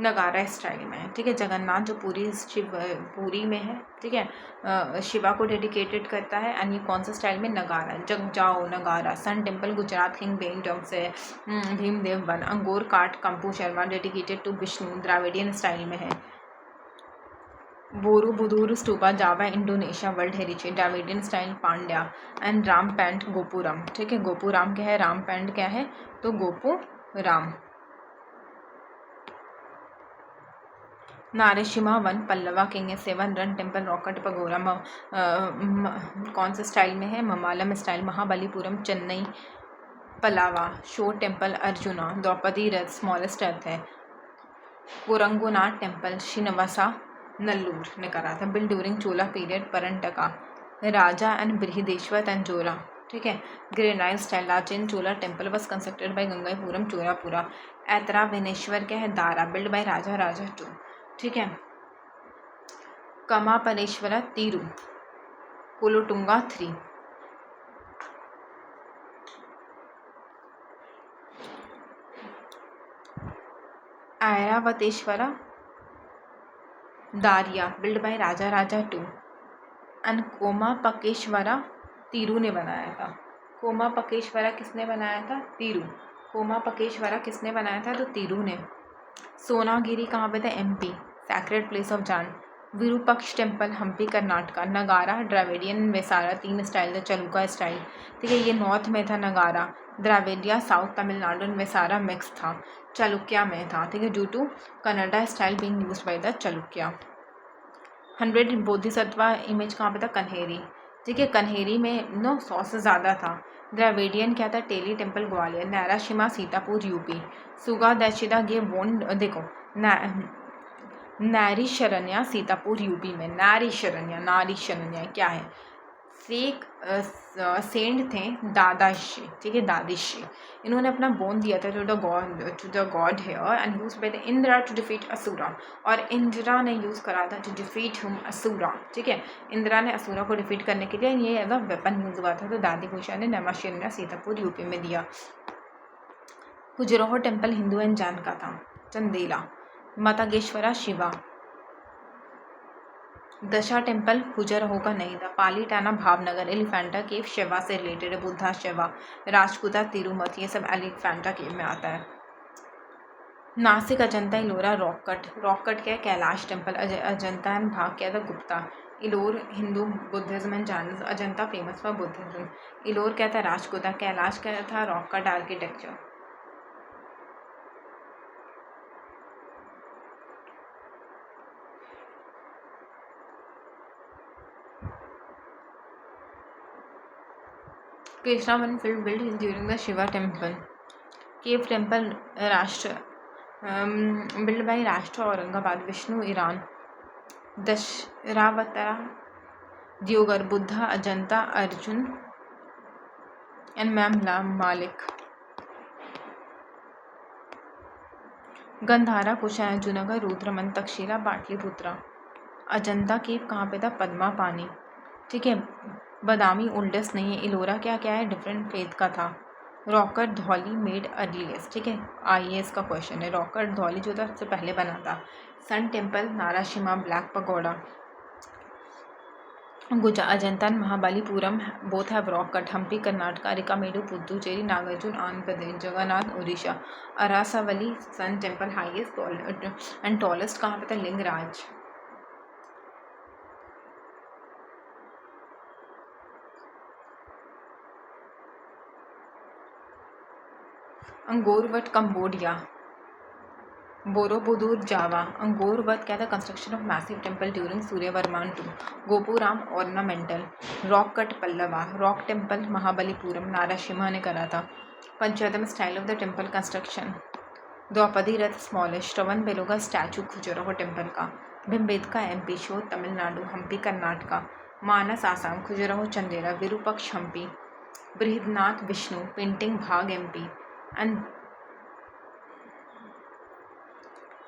नगारा स्टाइल में है, ठीक है। जगन्नाथ जो पूरी में है, ठीक है, शिवा को डेडिकेटेड करता है। एंड ये कौन सा स्टाइल में? नगारा। जग जाओ Nagara. Sun temple Gujarat king बेंगडम से। भीमदेव वन। अंगोर काट कंपू शर्मा dedicated to Vishnu Dravidian style में है। Borobudur stupa Java Indonesia world heritage Dravidian style Pandya. And राम पैंट गोपुरम, ठीक है। गोपुराम क्या है? राम पैंट क्या है? तो गोपुराम। नारसिम्हा वन पल्लवा किंग है। 7 रन टेम्पल रॉकेट पगोरा कौन से स्टाइल में है? Mamalla style. Mahabalipuram Chennai Pallava. Shore temple arjuna. Draupadi Rath smallest रथ है। कोरंगोनाथ टेम्पल श्रीनिवासा नल्लूर ने करा था। Build during Chola period Parantaka. Raja and Brihadeshwara Tanjore, ठीक है। Granite style. Rajendra Chola temple was constructed by Gangapuram चोरापुरा। ऐतरा वेनेश्वर क्या है? Dara. Build by Raja two, ठीक है। कमापनेश्वरा तीरू कोलोटुंगा 3। ऐरावतेश्वरा दारिया build by Raja Raja two and Kampakeshwara Thiru ने बनाया था। कोमापकेश्वरा किसने बनाया था? तीरू। कोमापकेश्वरा किसने बनाया था? तो तीरू ने। सोनागिरी कहाँ पे था? एमपी, सैक्रेड प्लेस ऑफ जान। विरूपक्ष टेम्पल हम्पी कर्नाटका। नगारा द्राविडियन वेसारा 3 स्टाइल था, चलुका स्टाइल, ठीक है, ये नॉर्थ में था Nagara. Dravida south Tamil Nadu and Vesara mix था, चालुक्या में था, ठीक है, due to Kannada style being used by the Chalukya. 100 Bodhisattva image कहाँ पे था? कन्हेरी, ठीक है, कन्हेरी में 100 से ज़्यादा था। द्राविडियन क्या था? टेली टेम्पल ग्वालियर। नाराशिमा सीतापुर यूपी। सुगा दशिदा गे वोन देखो नारी शरण्या सीतापुर यूपी में। नारी शरण्या क्या है? फेक सेंट थे दादाश्री, ठीक है, दादिश्री। इन्होंने अपना बोन दिया था to the god here and use by the Indra to defeat asura, और इंद्रा ने यूज करा था टू डिफीट हुम असुरा, ठीक है, इंद्रा ने असुरा को डिफीट करने के लिए ये एज अ वेपन यूज हुआ था। तो दादी भूषा ने नमशरण्या सीतापुर यूपी में दिया। खजुराहो टेम्पल हिंदू एंड जैन का था। चंदेला। मातागेश्वरा शिवा। दशा टेम्पल खजुराहो का नहीं था। पालीटाना भावनगर। एलिफेंटा केव शिवा से रिलेटेड है, बुद्धा शिवा। राजकुता तिरुमति, ये सब एलिफेंटा केव में आता है। नासिक अजंता इलोरा रॉक कट क्या है? कैलाश टेम्पल। अजंता एंड भाग क्या था? Gupta. Ellora Hindu Buddhism and Jainism. Ajanta famous for Buddhism. Ellora क्या था? राजकुता। कैलाश क्या था? Rock cut architecture. Krishna one field build during the Shiva temple. Cave temple राष्ट्र बिल्ड बाय राष्ट्र औरंगाबाद। विष्णु ईरान। दशरावतरा दियोगर। बुद्धा अजंता अर्जुन एंड मैमला मालिक। गंधारा कुशाय जूनागढ़ रुद्रमन तक्षशिला पाटलिपुत्रा। अजंता केव कहाँ पे था? पद्मा पानी, ठीक है, बदामी ओल्डेस्ट नहीं है। इलोरा क्या है? डिफरेंट फेथ का था। रॉकट धौली मेड अर्लीस्ट, ठीक है, IAS का क्वेश्चन है। रॉकट धौली जो था सबसे पहले बना था। Sun temple Narasimha black pagoda. गुजा Ajanta Mahabalipuram both have rock cut. Hampi Karnataka. Arikamedu Puducherry. Nagarjuna Andhra Pradesh. Jagannath Orissa. Arasavalli sun temple highest and tallest कहाँ पे था? Lingaraj. Angkor Wat Cambodia. Borobudur Java. Angkor Wat क्या था? Construction of massive temple during Suryavarman two. Gopuram ornamental. Rock cut Pallava. Rock temple Mahabalipuram Narasimha ने करा था। पंचवदम style of the temple construction. Draupadi Rath smallest. Shravan Belagola statue Khajuraho temple का। भिम्बेटका MP शोध तमिलनाडु। हम्पी कर्नाटका। मानस आसाम। खजुराहो चंदेला। विरूपक्ष हम्पी। बृहदनाथ विष्णु पेंटिंग भाग MP and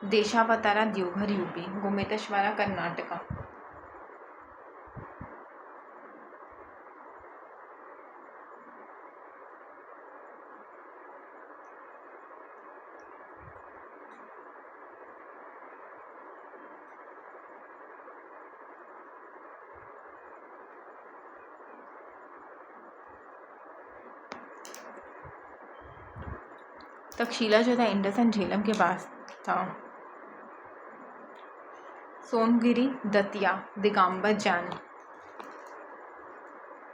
Dashavatara Deoghar UP. Gomateshwara Karnataka. Taxila जो था इंडस एंड झेलम के पास था। सोमगिरी दतिया दिगंबर जैन।